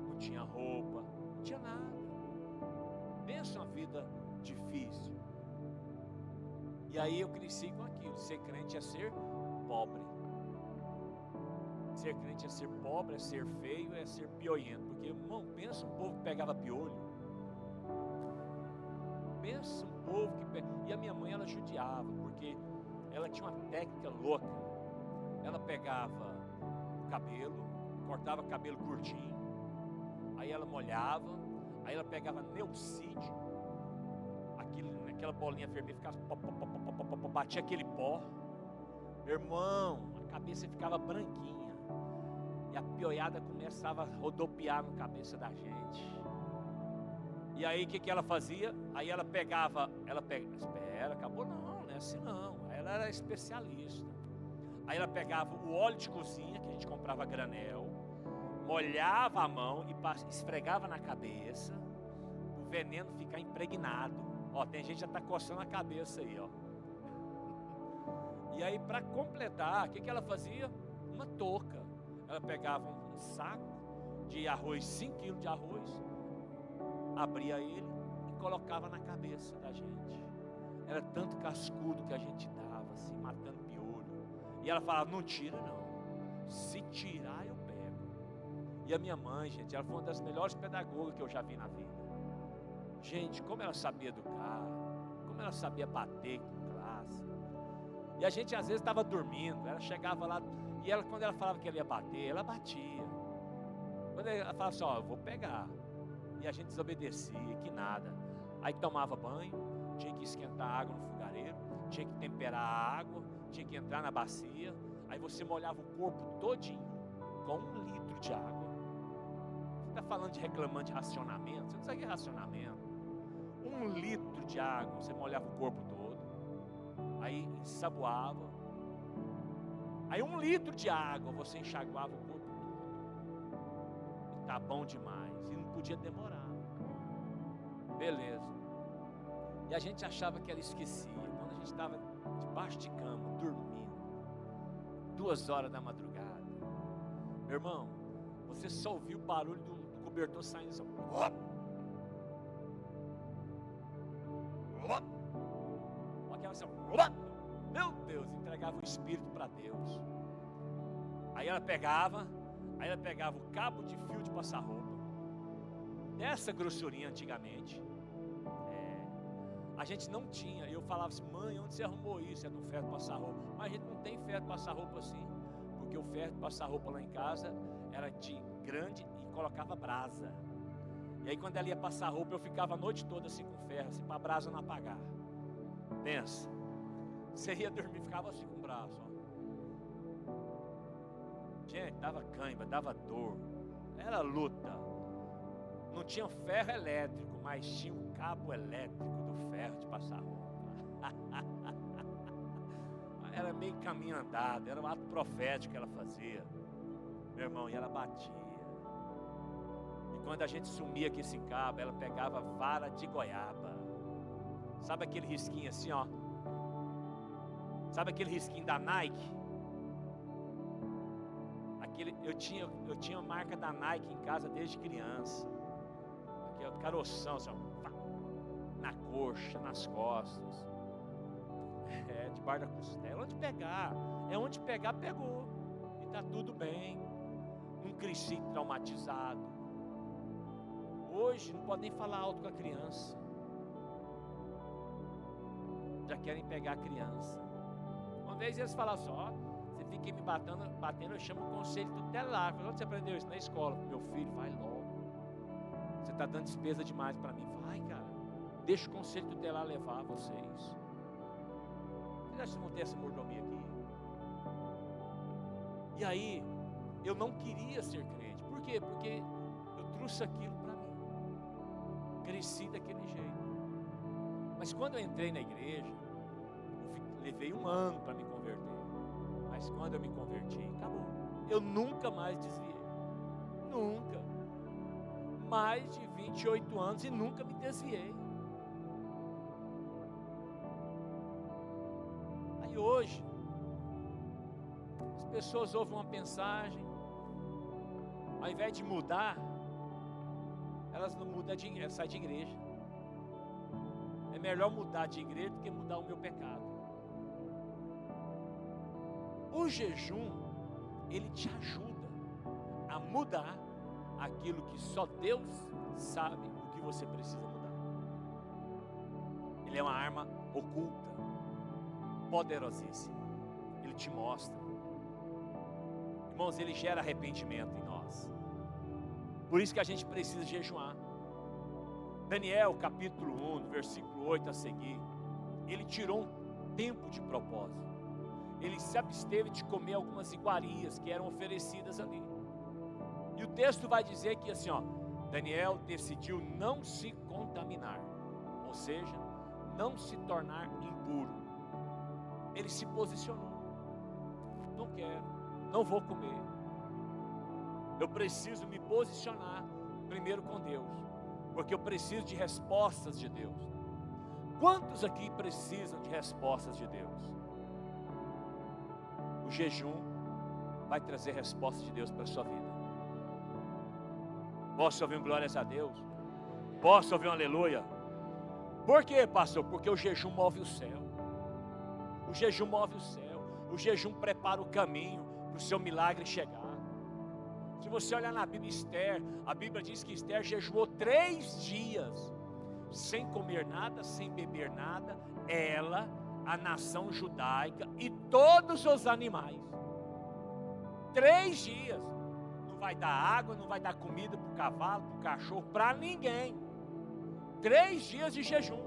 não tinha roupa, não tinha nada. Pensa uma vida difícil. E aí eu cresci com aquilo. Ser crente é ser pobre. Ser crente é ser pobre, é ser feio, é ser pioiento. Porque, irmão, pensa um povo que pegava piolho. Pensa um povo que... E a minha mãe, ela judiava, porque ela tinha uma técnica louca. Ela pegava o cabelo, cortava cabelo curtinho, aí ela molhava, aí ela pegava neucídio, aquela bolinha vermelha, ficava batia aquele pó. Meu irmão, a cabeça ficava branquinha. E a pioiada começava a rodopiar na cabeça da gente. E aí o que ela fazia? Aí ela pegava, espera, acabou não é assim não. Ela era especialista. Aí ela pegava o óleo de cozinha, que a gente comprava a granel, molhava a mão e esfregava na cabeça, o veneno ficar impregnado. Ó, tem gente que já está coçando a cabeça aí, ó. E aí, para completar, o que ela fazia? Uma touca. Ela pegava um saco de arroz, 5 quilos de arroz, abria ele e colocava na cabeça da gente. Era tanto cascudo que a gente dava, assim, matando piolho. E ela falava, não tira não, se tirar eu pego. E a minha mãe, gente, ela foi uma das melhores pedagogas que eu já vi na vida. Gente, como ela sabia educar, como ela sabia bater com classe. E a gente às vezes estava dormindo, ela chegava lá, e ela, quando ela falava que ela ia bater, ela batia. Quando ela falava assim, ó, eu vou pegar. E a gente desobedecia, que nada. Aí tomava banho, tinha que esquentar a água no fogareiro, tinha que temperar a água, tinha que entrar na bacia. Aí você molhava o corpo todinho com 1 litro de água. Você está falando de reclamando de racionamento? Você não sabe o que é racionamento. 1 litro de água, você molhava o corpo todo. Aí ensaboava. Aí 1 litro de água, você enxaguava o corpo todo. E tá bom demais. E não podia demorar. Beleza. E a gente achava que ela esquecia. Quando a gente estava debaixo de cama, dormindo, 2 horas da madrugada. Meu irmão, você só ouviu o barulho do cobertor saindo assim. Aquela assim, meu Deus, entregava o espírito para Deus. Aí ela pegava o cabo de fio de passar roupa, dessa grossurinha antigamente. A gente não tinha. Eu falava assim, mãe, onde você arrumou isso? É no ferro de passar roupa. Mas a gente não tem ferro de passar roupa assim, porque o ferro de passar roupa lá em casa era de grande e colocava brasa. E aí quando ela ia passar roupa, eu ficava a noite toda assim com ferro, assim, para a brasa não apagar. Pensa, você ia dormir, ficava assim com o braço, ó. Gente, dava cãibra, dava dor, era luta. Não tinha ferro elétrico, mas tinha o cabo elétrico do ferro de passar roupa. Era meio caminho andado, era um ato profético que ela fazia. Meu irmão, e ela batia. E quando a gente sumia com esse cabo, ela pegava vara de goiaba. Sabe aquele risquinho assim, ó? Sabe aquele risquinho da Nike? Eu tinha a marca da Nike em casa desde criança. Aquele caroção assim, ó, na coxa, nas costas. Debaixo da costela. Onde pegar? É onde pegar, pegou. E tá tudo bem. Não cresci traumatizado. Hoje não pode nem falar alto com a criança. Já querem pegar a criança. Uma vez eles falaram assim, ó, você fica me batendo, eu chamo o conselho tutelar. Onde você aprendeu isso? Na escola. Meu filho, vai logo. Você está dando despesa demais para mim. Vai, cara. Deixa o conselho tutelar levar vocês. Vocês acham que vão ter essa mordomia aqui? E aí, eu não queria ser crente. Por quê? Porque eu trouxe aquilo para mim. Cresci daquele jeito. Mas quando eu entrei na igreja, levei 1 ano para me converter. Mas quando eu me converti, acabou. Eu nunca mais desviei. Nunca. Mais de 28 anos e nunca me desviei. Aí hoje, as pessoas ouvem uma mensagem, ao invés de mudar, elas não mudam, elas saem de igreja. É melhor mudar de igreja do que mudar o meu pecado. O jejum, ele te ajuda a mudar aquilo que só Deus sabe o que você precisa mudar. Ele é uma arma oculta, poderosíssima. Ele te mostra. Irmãos, ele gera arrependimento em nós. Por isso que a gente precisa jejuar. Daniel capítulo 1, versículo 8 a seguir. ele tirou um tempo de propósito. Ele se absteve de comer algumas iguarias que eram oferecidas ali. E o texto vai dizer que assim, Daniel decidiu não se contaminar, ou seja, não se tornar impuro. Ele se posicionou. Não quero, não vou comer. Eu preciso me posicionar primeiro com Deus, porque eu preciso de respostas de Deus. Quantos aqui precisam de respostas de Deus? O jejum vai trazer respostas de Deus para a sua vida. Posso ouvir um glórias a Deus? Posso ouvir um aleluia? Por quê, pastor? Porque o jejum move o céu. O jejum move o céu. O jejum prepara o caminho para o seu milagre chegar. Se você olhar na Bíblia Esther, a Bíblia diz que Esther jejuou 3 dias, sem comer nada, sem beber nada, ela, a nação judaica e todos os animais. 3 dias. Não vai dar água, não vai dar comida para o cavalo, para o cachorro, para ninguém. 3 dias de jejum.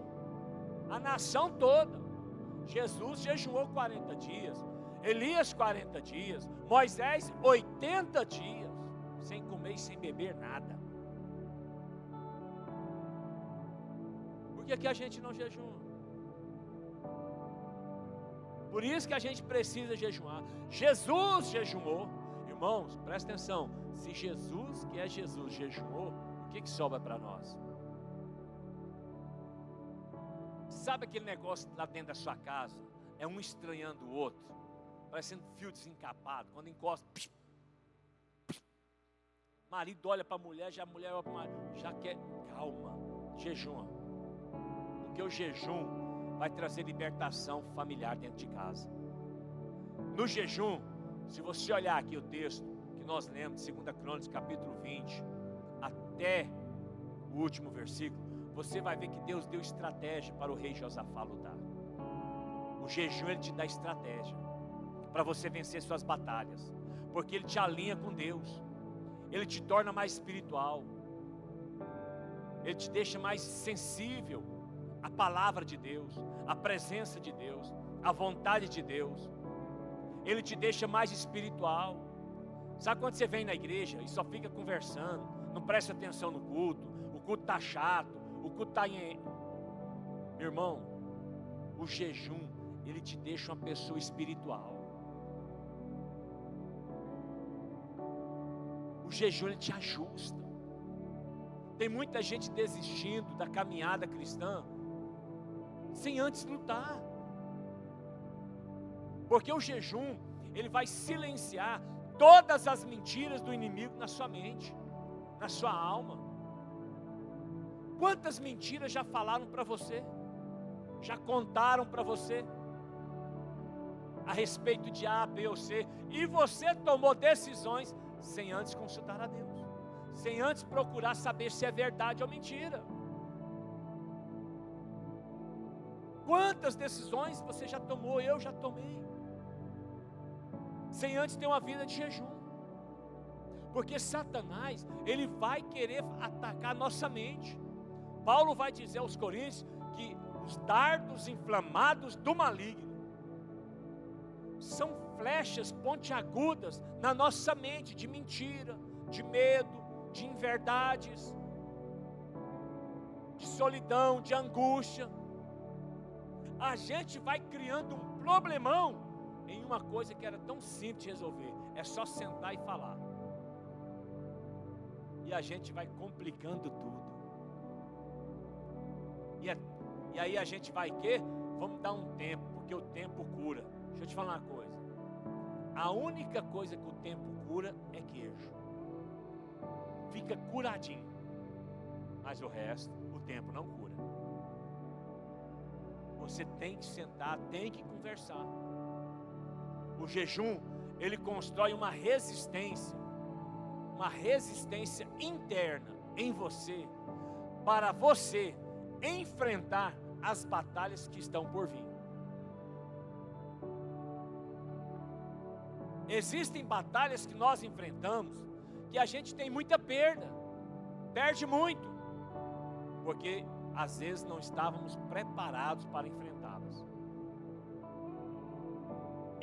A nação toda. Jesus jejuou 40 dias. Elias 40 dias. Moisés 80 dias. Sem comer e sem beber nada. Por que a gente não jejua? Por isso que a gente precisa jejuar. Jesus jejuou. Irmãos, presta atenção. Se Jesus, que é Jesus, jejuou, o que sobra para nós? Sabe aquele negócio lá dentro da sua casa? É um estranhando o outro, parecendo fio desencapado. Quando encosta, marido olha para a mulher, já a mulher olha para o marido, já quer, calma, jejum. Porque o jejum vai trazer libertação familiar dentro de casa. No jejum, se você olhar aqui o texto que nós lemos, de 2 Crônicas, capítulo 20, até o último versículo, você vai ver que Deus deu estratégia para o rei Josafá lutar. O jejum, ele te dá estratégia para você vencer suas batalhas, porque ele te alinha com Deus, ele te torna mais espiritual, ele te deixa mais sensível à palavra de Deus, à presença de Deus, à vontade de Deus. Ele te deixa mais espiritual. Sabe quando você vem na igreja e só fica conversando, não presta atenção no culto, o culto está chato, o culto está em... Meu irmão, o jejum, ele te deixa uma pessoa espiritual. O jejum, ele te ajusta. Tem muita gente desistindo da caminhada cristã sem antes lutar. Porque o jejum, ele vai silenciar todas as mentiras do inimigo na sua mente, na sua alma. Quantas mentiras já falaram para você? Já contaram para você? A respeito de A, B ou C. E você tomou decisões sem antes consultar a Deus. Sem antes procurar saber se é verdade ou mentira. Quantas decisões você já tomou? Eu já tomei. Sem antes ter uma vida de jejum. Porque Satanás, ele vai querer atacar a nossa mente. Paulo vai dizer aos Coríntios que os dardos inflamados do maligno são flechas pontiagudas na nossa mente de mentira, de medo, de inverdades, de solidão, de angústia. A gente vai criando um problemão em uma coisa que era tão simples de resolver. É só sentar e falar. E a gente vai complicando tudo. E aí a gente vai quê? Vamos dar um tempo, porque o tempo cura. Deixa eu te falar uma coisa. A única coisa que o tempo cura é queijo. Fica curadinho. Mas o resto, o tempo não cura. Você tem que sentar, tem que conversar. O jejum, ele constrói uma resistência interna em você, para você enfrentar as batalhas que estão por vir. Existem batalhas que nós enfrentamos que a gente tem muita perda, perde muito, porque às vezes não estávamos preparados para enfrentá-las.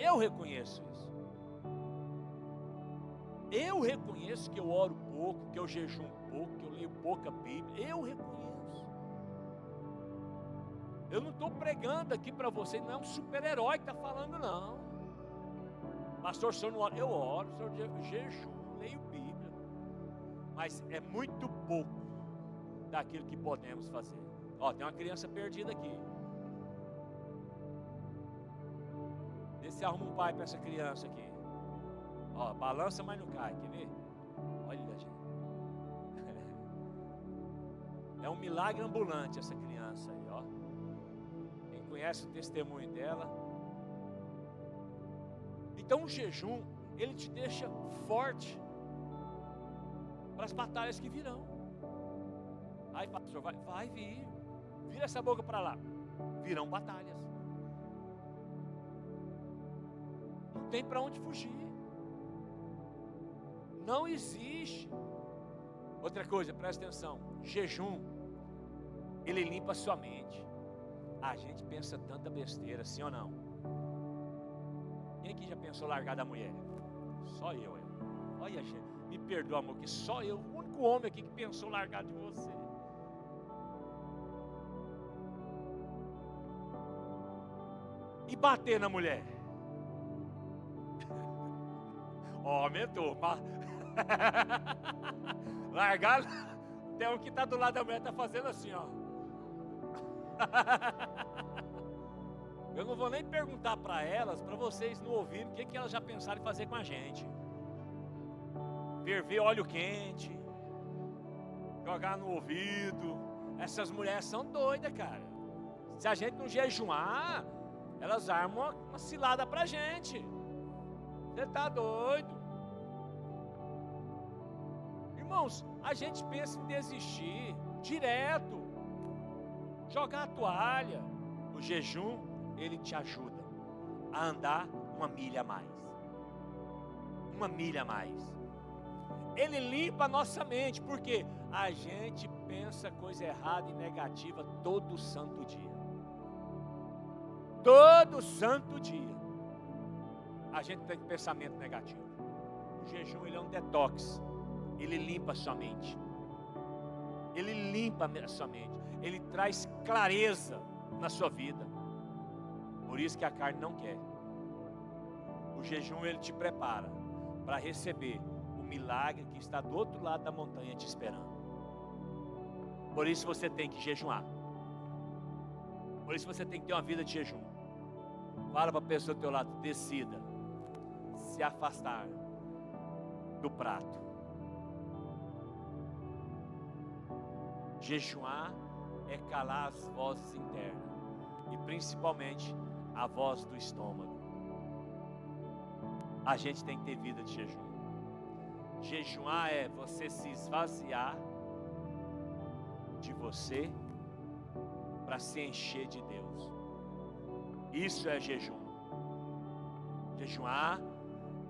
Eu reconheço isso. Eu reconheço que eu oro pouco, que eu jejuo pouco, que eu leio pouca Bíblia. Eu reconheço. Eu não estou pregando aqui para você, não é um super-herói que está falando, não. Pastor, o senhor não ora? Eu oro, o senhor jejuo, leio Bíblia. Mas é muito pouco daquilo que podemos fazer. Ó, tem uma criança perdida aqui. Vê se arruma um pai para essa criança aqui. Ó, balança, mas não cai, quer ver? Olha, gente. É um milagre ambulante essa criança aí, ó. Quem conhece o testemunho dela. Então o jejum, ele te deixa forte para as batalhas que virão. Ai, pastor, vai vir. Vira essa boca para lá. Virão batalhas. Não tem para onde fugir. Não existe. Outra coisa, presta atenção. Jejum, ele limpa a sua mente. A gente pensa tanta besteira, sim ou não? Quem aqui já pensou largar da mulher? Só eu. Olha, gente, me perdoa, amor, que só eu, o único homem aqui que pensou largar de você. E bater na mulher? Aumentou. Largar. Tem um que está do lado da mulher, está fazendo assim, ó. Eu não vou nem perguntar para elas, para vocês não ouvirem o que elas já pensaram em fazer com a gente. Ferver óleo quente, jogar no ouvido. Essas mulheres são doidas, cara. Se a gente não jejuar, elas armam uma cilada pra gente. Você está doido? Irmãos, a gente pensa em desistir direto, jogar a toalha. O jejum, ele te ajuda a andar uma milha a mais. Uma milha a mais. Ele limpa a nossa mente, porque a gente pensa coisa errada e negativa todo santo dia. Todo santo dia. A gente tem pensamento negativo. O jejum, ele é um detox. Ele limpa a sua mente. Ele limpa a sua mente. Ele traz clareza na sua vida. Por isso que a carne não quer. O jejum, ele te prepara para receber o milagre que está do outro lado da montanha te esperando. Por isso você tem que jejuar. Por isso você tem que ter uma vida de jejum. Fala para a pessoa do teu lado, decida se afastar do prato. Jejuar é calar as vozes internas e principalmente a voz do estômago. A gente tem que ter vida de jejum. Jejuar é você se esvaziar de você para se encher de Deus. Isso é jejum. Jejuar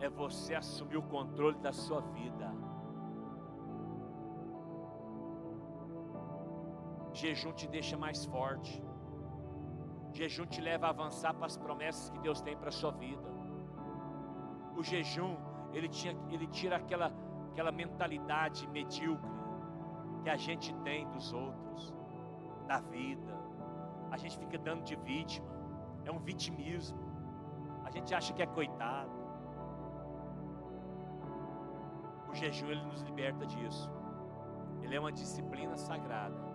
é você assumir o controle da sua vida. Jejum te deixa mais forte. Jejum te leva a avançar para as promessas que Deus tem para a sua vida. O jejum, ele tira aquela mentalidade medíocre que a gente tem dos outros, da vida. A gente fica dando de vítima. É um vitimismo. A gente acha que é coitado. O jejum, ele nos liberta disso. Ele é uma disciplina sagrada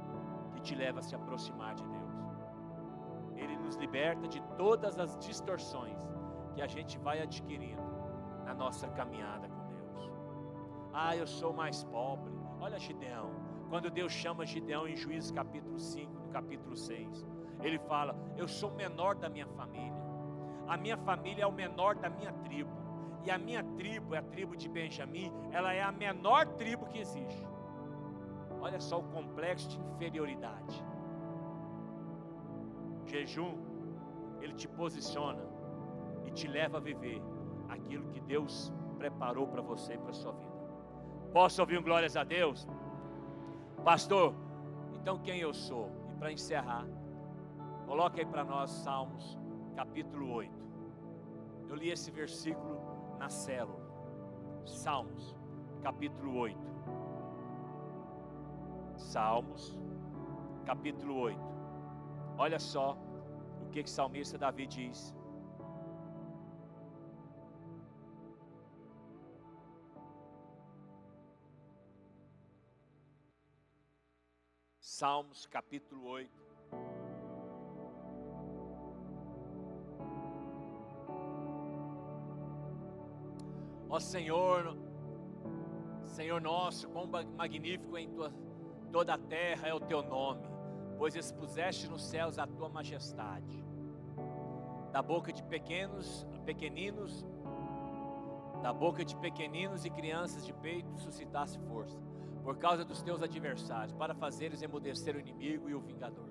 que te leva a se aproximar de Deus. Ele nos liberta de todas as distorções que a gente vai adquirindo na nossa caminhada com Deus. Ah, eu sou mais pobre. Olha Gideão. Quando Deus chama Gideão em Juízes capítulo 5, no capítulo 6, ele fala, eu sou o menor da minha família. A minha família é o menor da minha tribo. E a minha tribo, é a tribo de Benjamim, ela é a menor tribo que existe. Olha só o complexo de inferioridade. O jejum, ele te posiciona e te leva a viver aquilo que Deus preparou para você e para a sua vida. Posso ouvir um glórias a Deus? Pastor, então quem eu sou? E para encerrar, coloca aí para nós Salmos capítulo 8. Eu li esse versículo na célula. Salmos, capítulo 8. Salmos, capítulo 8. Olha só o que o salmista Davi diz. Salmos, capítulo 8. Ó Senhor, Senhor nosso, quão magnífico em toda a terra é o teu nome, pois expuseste nos céus a tua majestade. Da boca de pequeninos e crianças de peito suscitasse força, por causa dos teus adversários, para fazeres emudecer o inimigo e o vingador.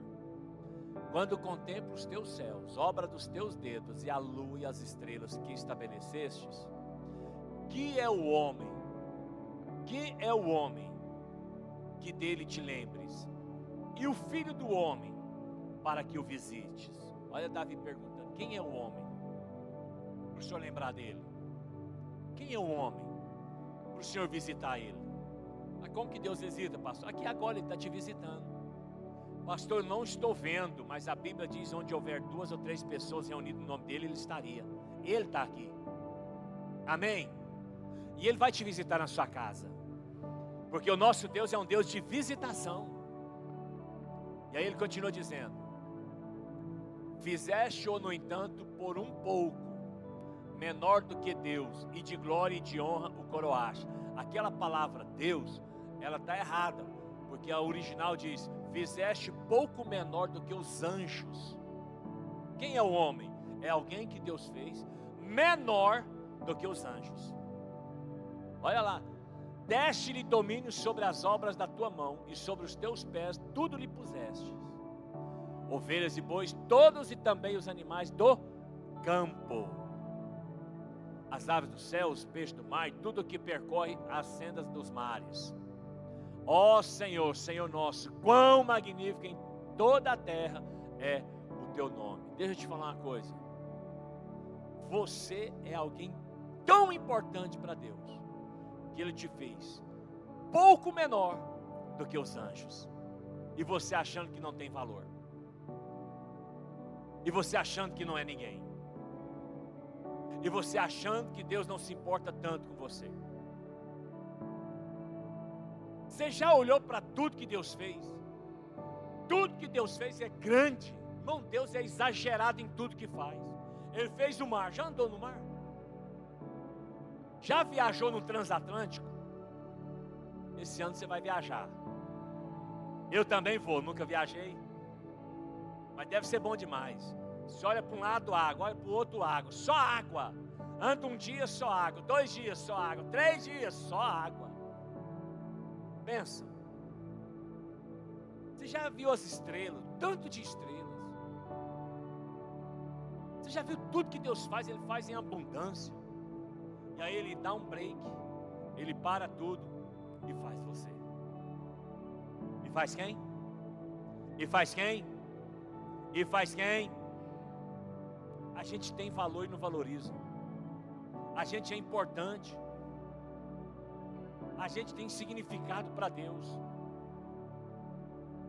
Quando contemplo os teus céus, obra dos teus dedos, e a lua e as estrelas que estabelecestes, que é o homem que dele te lembres, e o filho do homem para que o visites? Olha Davi perguntando, quem é o homem? Para o senhor lembrar dele. Quem é o homem? Para o senhor visitar ele. Mas como que Deus visita, pastor? Aqui agora ele está te visitando. Pastor, não estou vendo, mas a Bíblia diz, onde houver 2 ou 3 pessoas reunidas no nome dele, ele estaria. Ele está aqui. Amém? E ele vai te visitar na sua casa, porque o nosso Deus é um Deus de visitação. E aí ele continua dizendo, fizeste-o no entanto por um pouco menor do que Deus, e de glória e de honra o coroaste. Aquela palavra Deus, ela está errada, porque a original diz, fizeste pouco menor do que os anjos. Quem é o homem? É alguém que Deus fez menor do que os anjos. Olha lá, deste-lhe domínio sobre as obras da tua mão, e sobre os teus pés tudo lhe pusestes, ovelhas e bois, todos, e também os animais do campo, as aves do céu, os peixes do mar, e tudo que percorre as sendas dos mares. Ó Senhor, Senhor nosso, quão magnífico em toda a terra é o teu nome. Deixa eu te falar uma coisa, você é alguém tão importante para Deus, que Ele te fez pouco menor do que os anjos, e você achando que não tem valor, e você achando que não é ninguém, e você achando que Deus não se importa tanto com você. Você já olhou para tudo que Deus fez? Tudo que Deus fez é grande, irmão. Deus é exagerado em tudo que faz. Ele fez o mar, já andou no mar? Já viajou no transatlântico? Esse ano você vai viajar. Eu também vou, nunca viajei, mas deve ser bom demais. Você olha para um lado água, olha para o outro água, só água. Anda um dia só água, 2 dias só água, 3 dias só água. Pensa. Você já viu as estrelas, tanto de estrelas? Você já viu tudo que Deus faz? Ele faz em abundância. E aí Ele dá um break, Ele para tudo e faz você. E faz quem? E faz quem? E faz quem? A gente tem valor e não valoriza. A gente é importante. A gente tem significado para Deus.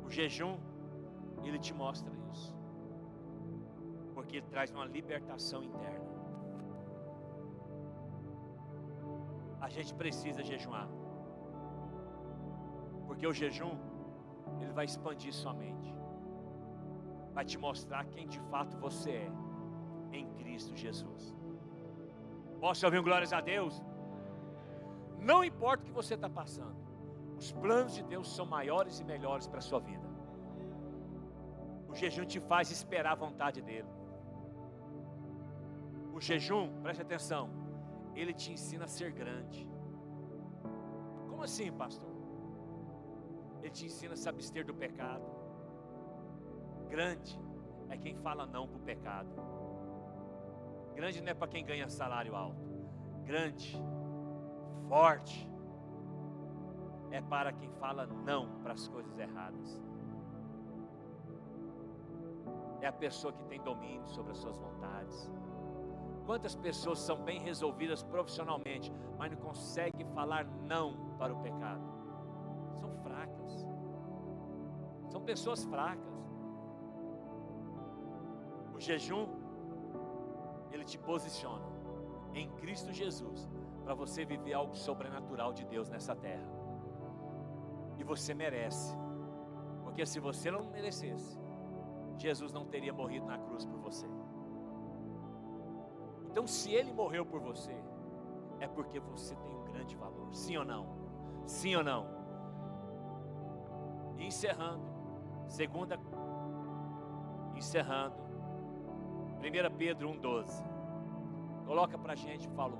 O jejum, ele te mostra isso, porque ele traz uma libertação interna. A gente precisa jejuar, porque o jejum, ele vai expandir sua mente, vai te mostrar quem de fato você é em Cristo Jesus. Posso ouvir um glórias a Deus? Não importa o que você está passando, os planos de Deus são maiores e melhores para a sua vida. O jejum te faz esperar a vontade dEle. O jejum, preste atenção, ele te ensina a ser grande. Como assim, pastor? Ele te ensina a se abster do pecado. Grande é quem fala não para o pecado. Grande não é para quem ganha salário alto. Grande, forte, é para quem fala não para as coisas erradas. É a pessoa que tem domínio sobre as suas vontades. Quantas pessoas são bem resolvidas profissionalmente, mas não conseguem falar não para o pecado? São fracas. São pessoas fracas. O jejum, ele te posiciona em Cristo Jesus para você viver algo sobrenatural de Deus nessa terra. E você merece. Porque se você não merecesse, Jesus não teria morrido na cruz por você. Então, se Ele morreu por você, é porque você tem um grande valor. Sim ou não? Sim ou não? E encerrando, 1 Pedro 1,12. Coloca pra gente, Paulo,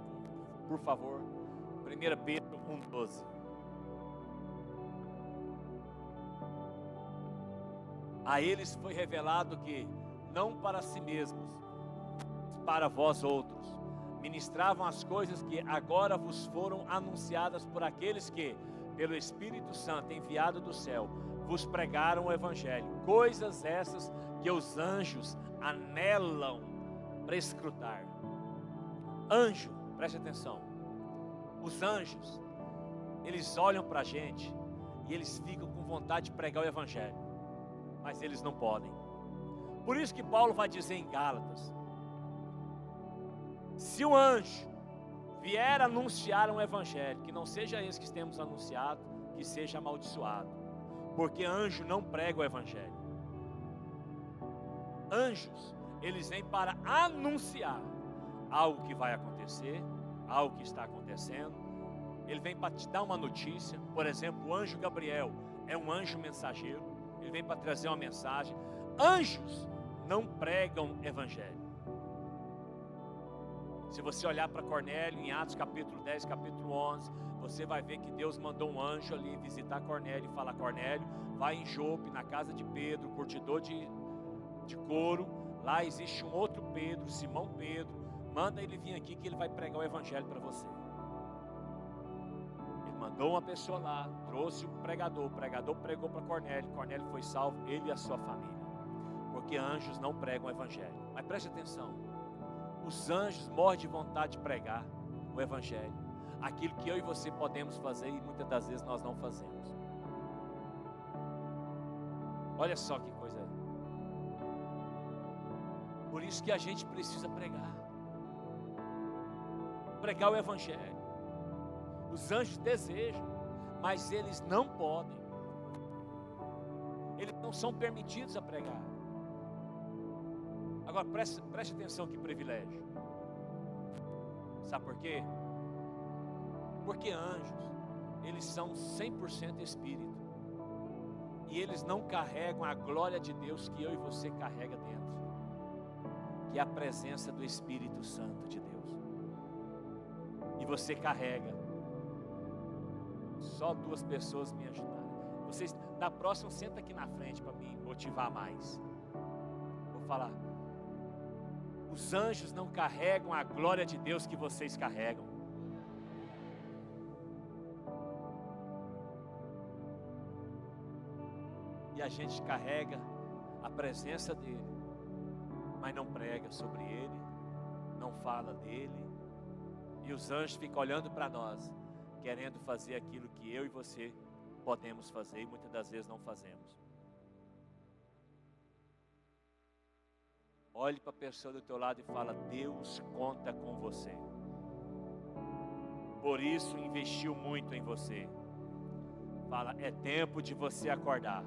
por favor. 1 Pedro 1,12. A eles foi revelado que, não para si mesmos, para vós outros, ministravam as coisas que agora vos foram anunciadas por aqueles que, pelo Espírito Santo enviado do céu, vos pregaram o Evangelho. Coisas essas que os anjos anelam para escrutar. Anjo, preste atenção. Os anjos, eles olham para a gente e eles ficam com vontade de pregar o Evangelho, mas eles não podem. Por isso que Paulo vai dizer em Gálatas: se um anjo vier anunciar um Evangelho, que não seja esse que temos anunciado, que seja amaldiçoado, porque anjo não prega o Evangelho. Anjos, eles vêm para anunciar algo que vai acontecer, algo que está acontecendo. Ele vem para te dar uma notícia. Por exemplo, o anjo Gabriel é um anjo mensageiro. Ele vem para trazer uma mensagem. Anjos não pregam Evangelho. Se você olhar para Cornélio, em Atos capítulo 10, capítulo 11, você vai ver que Deus mandou um anjo ali visitar Cornélio e falar: Cornélio, vai em Jope, na casa de Pedro, curtidor de couro. Lá existe um outro Pedro, Simão Pedro. Manda ele vir aqui que ele vai pregar o Evangelho para você. Ele mandou uma pessoa lá, trouxe o pregador pregou para Cornélio. Cornélio foi salvo, ele e a sua família. Porque anjos não pregam o Evangelho. Mas preste atenção. Os anjos morrem de vontade de pregar o Evangelho. Aquilo que eu e você podemos fazer e muitas das vezes nós não fazemos. Olha só que coisa. Por isso que a gente precisa pregar. Pregar o Evangelho. Os anjos desejam, mas eles não podem. Eles não são permitidos a pregar. Agora preste atenção, que privilégio. Sabe por quê? Porque anjos, eles são 100% espírito. E eles não carregam a glória de Deus que eu e você carrega dentro, que é a presença do Espírito Santo de Deus. E você carrega. Só 2 pessoas me ajudaram. Vocês, da próxima, senta aqui na frente para me motivar mais. Vou falar. Os anjos não carregam a glória de Deus que vocês carregam. E a gente carrega a presença dele, mas não prega sobre ele, não fala dele. E os anjos ficam olhando para nós, querendo fazer aquilo que eu e você podemos fazer e muitas das vezes não fazemos. Olhe para a pessoa do teu lado e fala: Deus conta com você. Por isso investiu muito em você. Fala: é tempo de você acordar.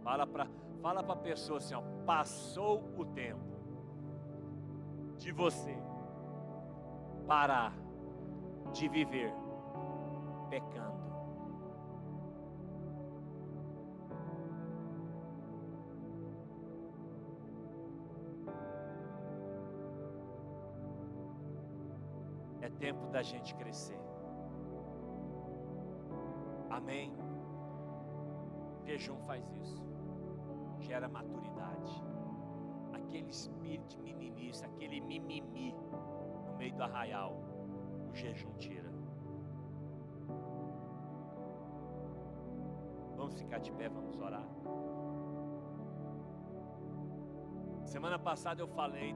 Fala para a pessoa assim, ó: passou o tempo de você parar de viver pecando. É tempo da gente crescer. Amém? Jejum faz isso. Gera maturidade. Aquele espírito de meninice, aquele mimimi no meio do arraial, o jejum tira. Vamos ficar de pé, vamos orar. Semana passada eu falei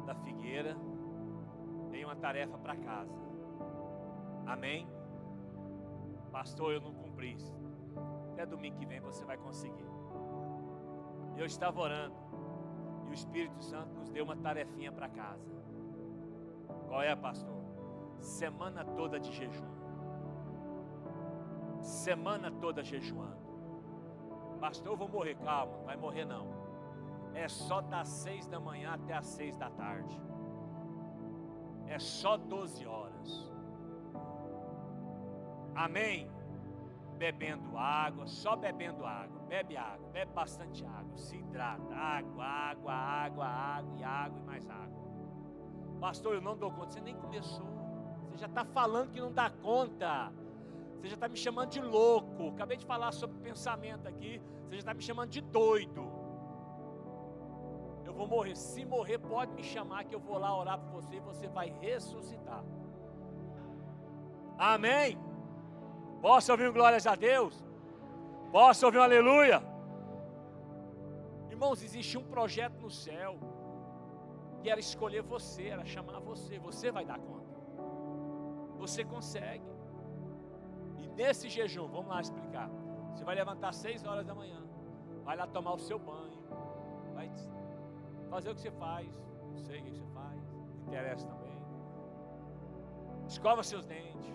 da figueira. Dei uma tarefa para casa. Amém? Pastor, eu não cumpri isso. Até domingo que vem você vai conseguir. Eu estava orando e o Espírito Santo nos deu uma tarefinha para casa. Qual é, pastor? Semana toda de jejum. Semana toda jejuando. Pastor, eu vou morrer. Calma, não vai morrer não. É só das 6 da manhã até as 6 da tarde. É só 12 horas. Amém? Bebendo água, só bebendo água. Bebe bastante água. Se hidrata. Água e mais água. Pastor, eu não dou conta. Você nem começou. Você já está falando que não dá conta. Você já está me chamando de louco. Acabei de falar sobre pensamento aqui. Você já está me chamando de doido. Eu vou morrer. Se morrer, pode me chamar que eu vou lá orar por você e você vai ressuscitar. Amém? Posso ouvir um glórias a Deus? Posso ouvir um aleluia? Irmãos, existe um projeto no céu que era escolher você, era chamar você. Você vai dar conta. Você consegue. E nesse jejum, vamos lá explicar. Você vai levantar às 6 horas da manhã. Vai lá tomar o seu banho. Vai fazer o que você faz. Não sei o que você faz. Não interessa também. Escova seus dentes.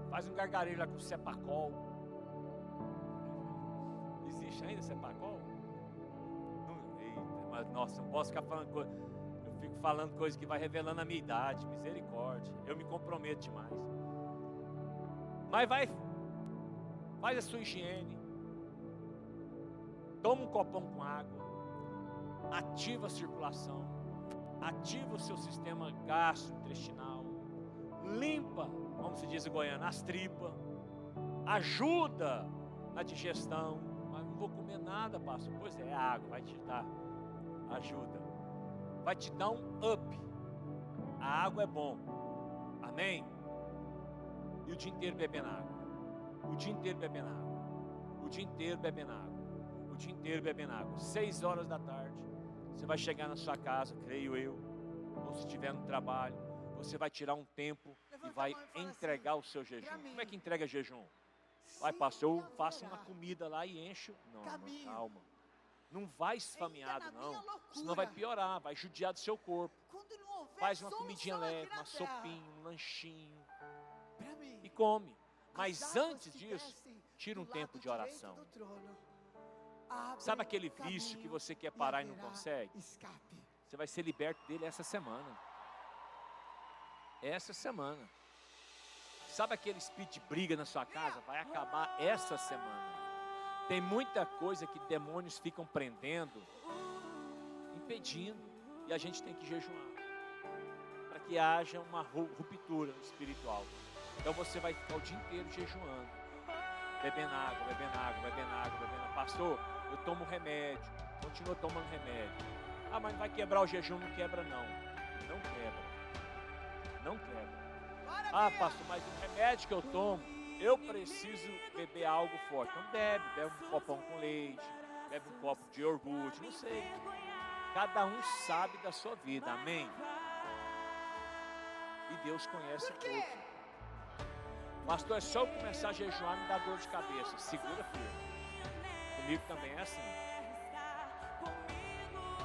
Faz um gargarejo lá com Cepacol. Existe ainda Cepacol? Eita, mas nossa, não posso ficar falando coisa. Eu fico falando coisa que vai revelando a minha idade. Misericórdia. Eu me comprometo demais. Mas faz a sua higiene. Toma um copão com água. Ativa a circulação. Ativa o seu sistema gastrointestinal. Limpa, como se diz em Goiânia, as tripas. Ajuda na digestão. Mas não vou comer nada, pastor. Pois é, água vai te dar ajuda. Vai te dar um up. A água é bom. Amém? E o dia inteiro bebendo água. O dia inteiro bebendo água. O dia inteiro bebendo água. O dia inteiro bebendo água. 6 horas da tarde. Você vai chegar na sua casa, creio eu. Ou se estiver no trabalho. Você vai tirar um tempo e vai entregar o seu jejum. Como é que entrega jejum? Vai, pastor, eu faço uma comida lá e encho. Não, calma. Não vai esfameado, não. Senão vai piorar, vai judiar do seu corpo. Faz uma comidinha leve, uma sopinha, um lanchinho. E come. Mas antes disso, tira um tempo de oração. Sabe aquele vício que você quer parar e não consegue? Você vai ser liberto dele essa semana. Essa semana. Sabe aquele espírito de briga na sua casa? Vai acabar essa semana. Tem muita coisa que demônios ficam prendendo, impedindo. E a gente tem que jejuar. Para que haja uma ruptura espiritual. Então você vai ficar o dia inteiro jejuando. Bebendo água, bebendo água, bebendo água, bebendo água. Pastor, eu tomo remédio. Continua tomando remédio. Ah, mas não vai quebrar o jejum? Não quebra não. Não quebra. Não quebra. Ah, pastor, mas o remédio que eu tomo, eu preciso beber algo forte. Então bebe um copão com leite, bebe um copo de iogurte, não sei. Cada um sabe da sua vida, amém? E Deus conhece tudo. Pastor, é só eu começar a jejuar, me dá dor de cabeça. Segura firme. Comigo também é assim.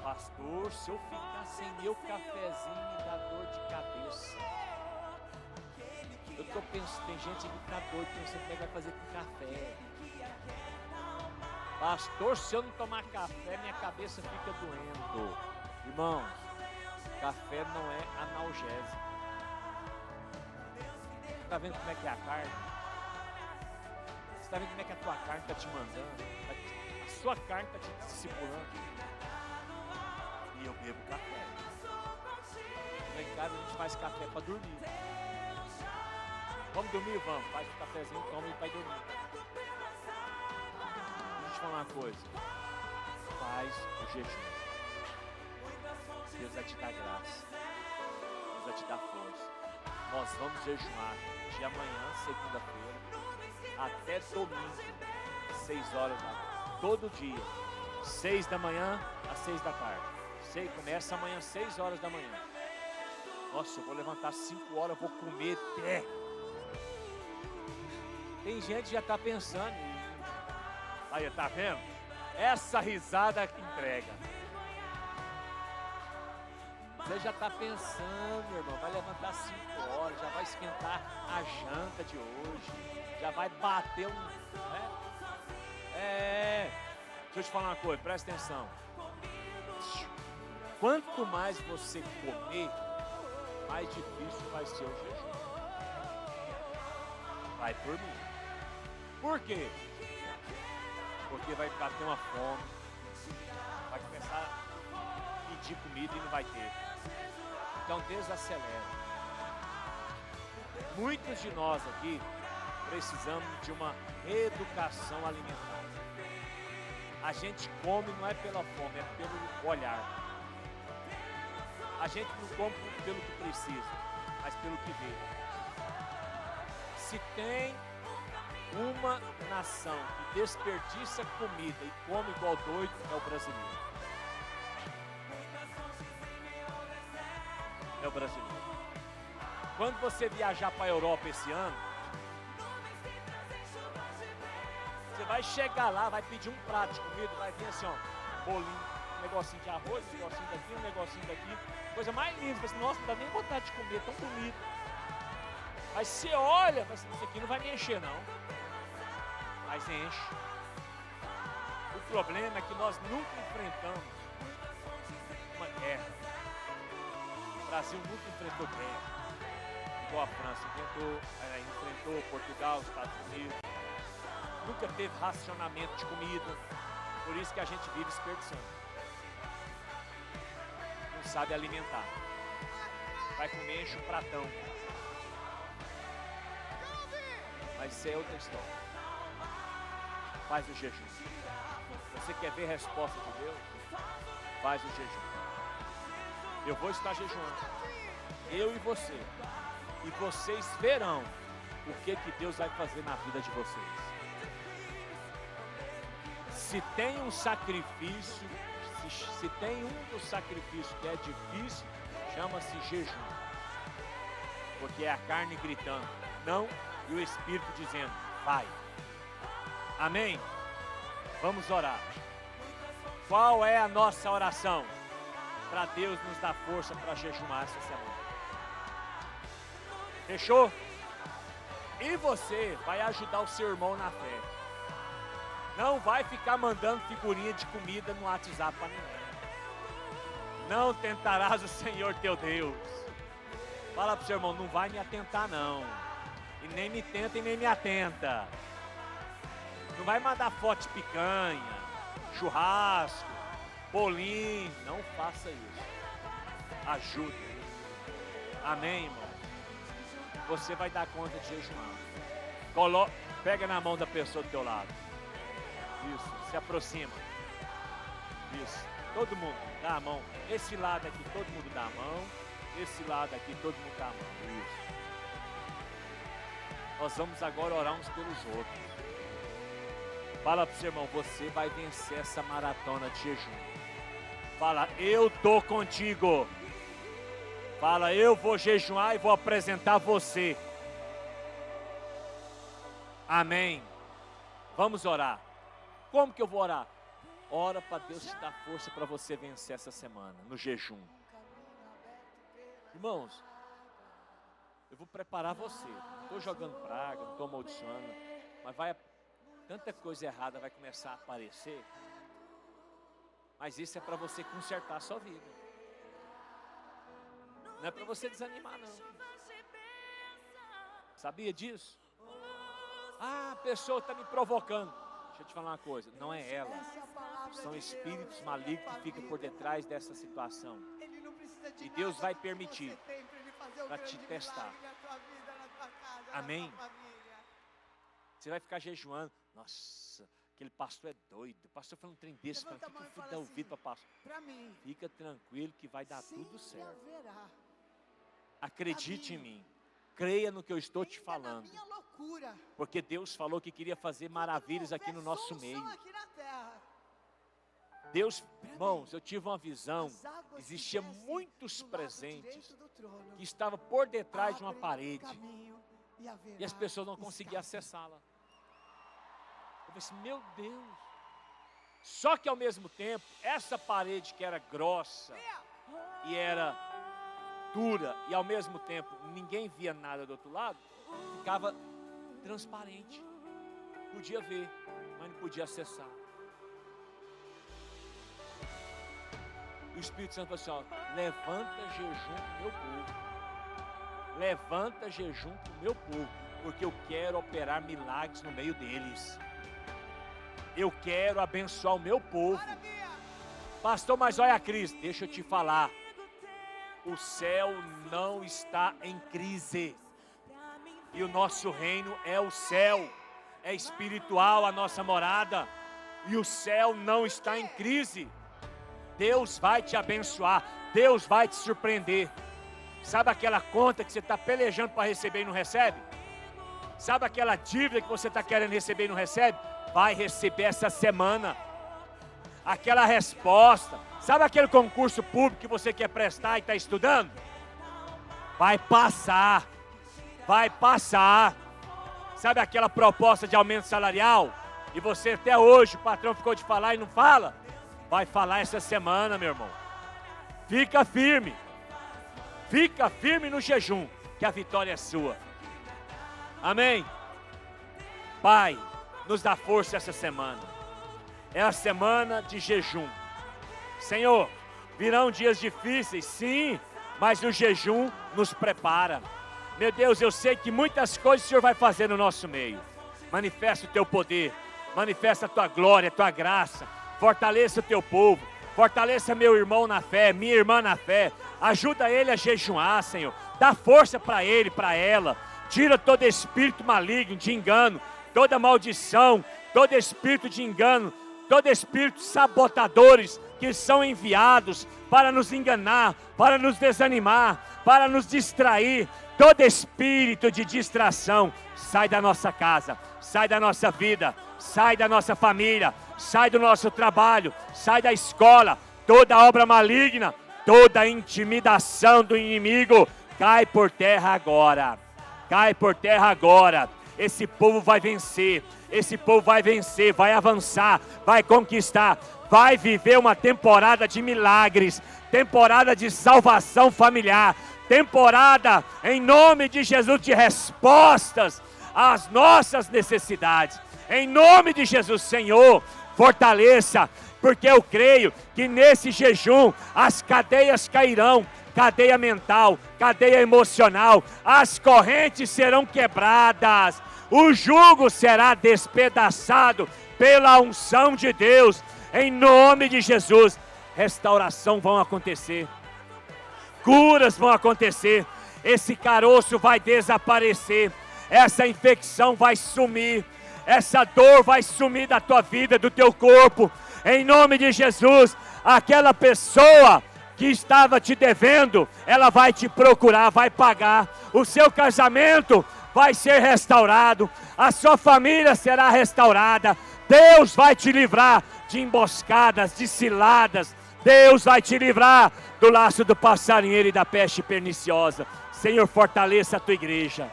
Pastor, se eu ficar sem meu cafezinho, me dá dor de cabeça. Eu tô pensando, tem gente aqui que tá doido, pensando o que vai fazer com café. Pastor, se eu não tomar café, minha cabeça fica doendo. Irmãos, café não é analgésico. Você tá vendo como é que é a carne? Você tá vendo como é que a tua carne tá te mandando? A sua carne tá te discipulando. E eu bebo café. Lá em casa a gente faz café para dormir. Vamos dormir? Vamos. Faz um cafezinho, toma e vai dormir. Deixa eu te falar uma coisa. Faz o jejum. Deus vai te dar graça. Deus vai te dar força. Nós vamos jejuar de amanhã, segunda-feira, até domingo, 6 horas da tarde. Todo dia. 6 da manhã às 6 da tarde. Começa amanhã às 6 horas da manhã. Nossa, eu vou levantar às 5 horas, eu vou comer até. Tem gente que já está pensando. Aí, tá vendo? Essa risada que entrega. Você já está pensando, meu irmão, vai levantar às 5 horas, já vai esquentar a janta de hoje, já vai bater um... Deixa eu te falar uma coisa, presta atenção. Quanto mais você comer, mais difícil vai ser o jejum. Vai por mim. Por quê? Porque vai bater uma fome, vai começar a pedir comida e não vai ter. Então desacelera. Muitos de nós aqui precisamos de uma educação alimentar. A gente come não é pela fome, é pelo olhar. A gente não come pelo que precisa, mas pelo que vê. Se tem uma nação que desperdiça comida e come igual doido, é o brasileiro. É o brasileiro. Quando você viajar para a Europa esse ano, você vai chegar lá, vai pedir um prato de comida, vai vir assim, ó, bolinho, um negocinho de arroz, um negocinho daqui, um negocinho daqui. Coisa mais linda, você, nossa, não dá nem vontade de comer, tão bonito. Aí você olha, mas isso aqui não vai me encher não. Mas enche. O problema é que nós nunca enfrentamos uma guerra. O Brasil nunca enfrentou guerra. Igual a França enfrentou Portugal, Estados Unidos. Nunca teve racionamento de comida. Por isso que a gente vive desperdiçando. Não sabe alimentar. Vai comer, enche o pratão. Mas isso é outra história. Faz o jejum. Você quer ver a resposta de Deus? Faz o jejum. Eu vou estar jejuando. Eu e você. E vocês verão o que Deus vai fazer na vida de vocês. Se tem um sacrifício, se tem um dos sacrifícios que é difícil, chama-se jejum. Porque é a carne gritando não e o Espírito dizendo vai. Amém? Vamos orar. Qual é a nossa oração? Para Deus nos dar força para jejumar essa semana. Fechou? E você vai ajudar o seu irmão na fé. Não vai ficar mandando figurinha de comida no WhatsApp para ninguém. Não tentarás o Senhor teu Deus. Fala para o seu irmão, não vai me atentar não. E nem me tenta e nem me atenta. Não vai mandar foto de picanha, churrasco, bolinho. Não faça isso. Ajude. Amém, irmão? Você vai dar conta de jejuar. Pega na mão da pessoa do teu lado. Isso, se aproxima. Isso, todo mundo dá a mão. Esse lado aqui todo mundo dá a mão. Esse lado aqui todo mundo dá a mão. Isso. Nós vamos agora orar uns pelos outros. Fala para o seu irmão, você vai vencer essa maratona de jejum. Fala, eu tô contigo. Fala, eu vou jejuar e vou apresentar você. Amém. Vamos orar. Como que eu vou orar? Ora para Deus te dar força para você vencer essa semana, no jejum. Irmãos, eu vou preparar você. Não estou jogando praga, não estou amaldiçoando. Mas tanta coisa errada vai começar a aparecer. Mas isso é para você consertar a sua vida. Não é para você desanimar, não. Sabia disso? Ah, a pessoa está me provocando. Deixa eu te falar uma coisa. Não é ela. São espíritos malignos que ficam por detrás dessa situação. E Deus vai permitir para te testar. Amém? Você vai ficar jejuando. Nossa, aquele pastor é doido. O pastor falando um trem desse. Para que eu fui dar ouvido para pastor? Fica tranquilo que vai dar tudo certo. Acredite em mim. Creia no que eu estou te falando. Porque Deus falou que queria fazer maravilhas aqui no nosso meio. Deus, irmãos, eu tive uma visão, existia muitos presentes que estavam por detrás de uma parede e as pessoas não conseguiam acessá-la. Eu pensei, meu Deus. Só que ao mesmo tempo, essa parede que era grossa e era dura e ao mesmo tempo ninguém via nada do outro lado, ficava transparente. Podia ver, mas não podia acessar. O Espírito Santo falou assim, ó, levanta jejum pro meu povo. Levanta jejum pro meu povo, porque eu quero operar milagres no meio deles. Eu quero abençoar o meu povo. Pastor, mas olha a crise. Deixa eu te falar. O céu não está em crise. E o nosso reino é o céu. É espiritual a nossa morada. E o céu não está em crise. Deus vai te abençoar. Deus vai te surpreender. Sabe aquela conta que você está pelejando para receber e não recebe? Sabe aquela dívida que você está querendo receber e não recebe? Vai receber essa semana. Aquela resposta. Sabe aquele concurso público que você quer prestar e está estudando? Vai passar. Vai passar. Sabe aquela proposta de aumento salarial? E você até hoje, o patrão ficou de falar e não fala? Vai falar essa semana, meu irmão. Fica firme. Fica firme no jejum, que a vitória é sua. Amém? Pai, nos dá força essa semana. É a semana de jejum. Senhor, virão dias difíceis, sim, mas o jejum nos prepara. Meu Deus, eu sei que muitas coisas o Senhor vai fazer no nosso meio. Manifesta o teu poder, manifesta a tua glória, a tua graça. Fortaleça o teu povo, fortaleça meu irmão na fé, minha irmã na fé. Ajuda ele a jejuar, Senhor. Dá força para ele, para ela. Tira todo espírito maligno de engano, toda maldição, todo espírito de engano, todo espírito sabotadores que são enviados para nos enganar, para nos desanimar, para nos distrair. Todo espírito de distração sai da nossa casa, sai da nossa vida, sai da nossa família, sai do nosso trabalho, sai da escola. Toda obra maligna, toda intimidação do inimigo cai por terra agora. Cai por terra agora. Esse povo vai vencer. Esse povo vai vencer, vai avançar, vai conquistar, vai viver uma temporada de milagres, temporada de salvação familiar, temporada, em nome de Jesus, de respostas às nossas necessidades. Em nome de Jesus, Senhor, fortaleça, porque eu creio que nesse jejum as cadeias cairão, cadeia mental, cadeia emocional, as correntes serão quebradas, o jugo será despedaçado pela unção de Deus, em nome de Jesus. Restauração vão acontecer, curas vão acontecer, esse caroço vai desaparecer, essa infecção vai sumir, essa dor vai sumir da tua vida, do teu corpo, em nome de Jesus. Aquela pessoa que estava te devendo, ela vai te procurar, vai pagar, o seu casamento vai ser restaurado, a sua família será restaurada, Deus vai te livrar de emboscadas, de ciladas, Deus vai te livrar do laço do passarinheiro e da peste perniciosa. Senhor, fortaleça a tua igreja,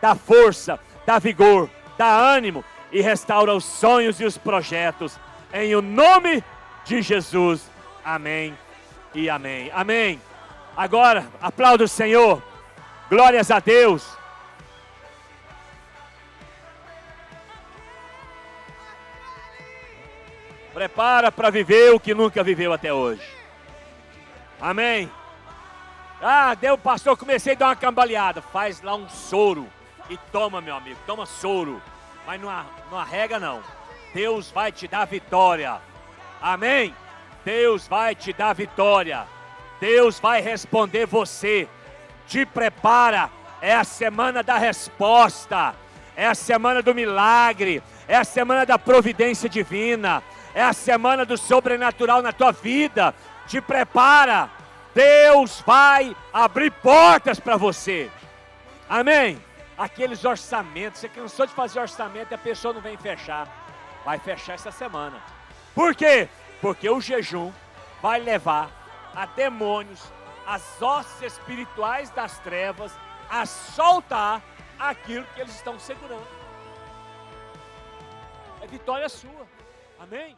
dá força, dá vigor, dá ânimo e restaura os sonhos e os projetos, em o nome de Jesus, amém e amém, amém. Agora, aplauda o Senhor, glórias a Deus. Prepara para viver o que nunca viveu até hoje. Amém. Deu, pastor, comecei a dar uma cambaleada. Faz lá um soro e toma, meu amigo, toma soro. Mas não arrega não. Deus vai te dar vitória. Amém. Deus vai te dar vitória. Deus vai responder você. Te prepara. É a semana da resposta. É a semana do milagre. É a semana da providência divina. É a semana do sobrenatural na tua vida. Te prepara. Deus vai abrir portas para você. Amém? Aqueles orçamentos, você cansou de fazer orçamento e a pessoa não vem fechar. Vai fechar essa semana. Por quê? Porque o jejum vai levar a demônios, as hostes espirituais das trevas, a soltar aquilo que eles estão segurando. É vitória sua. Amém?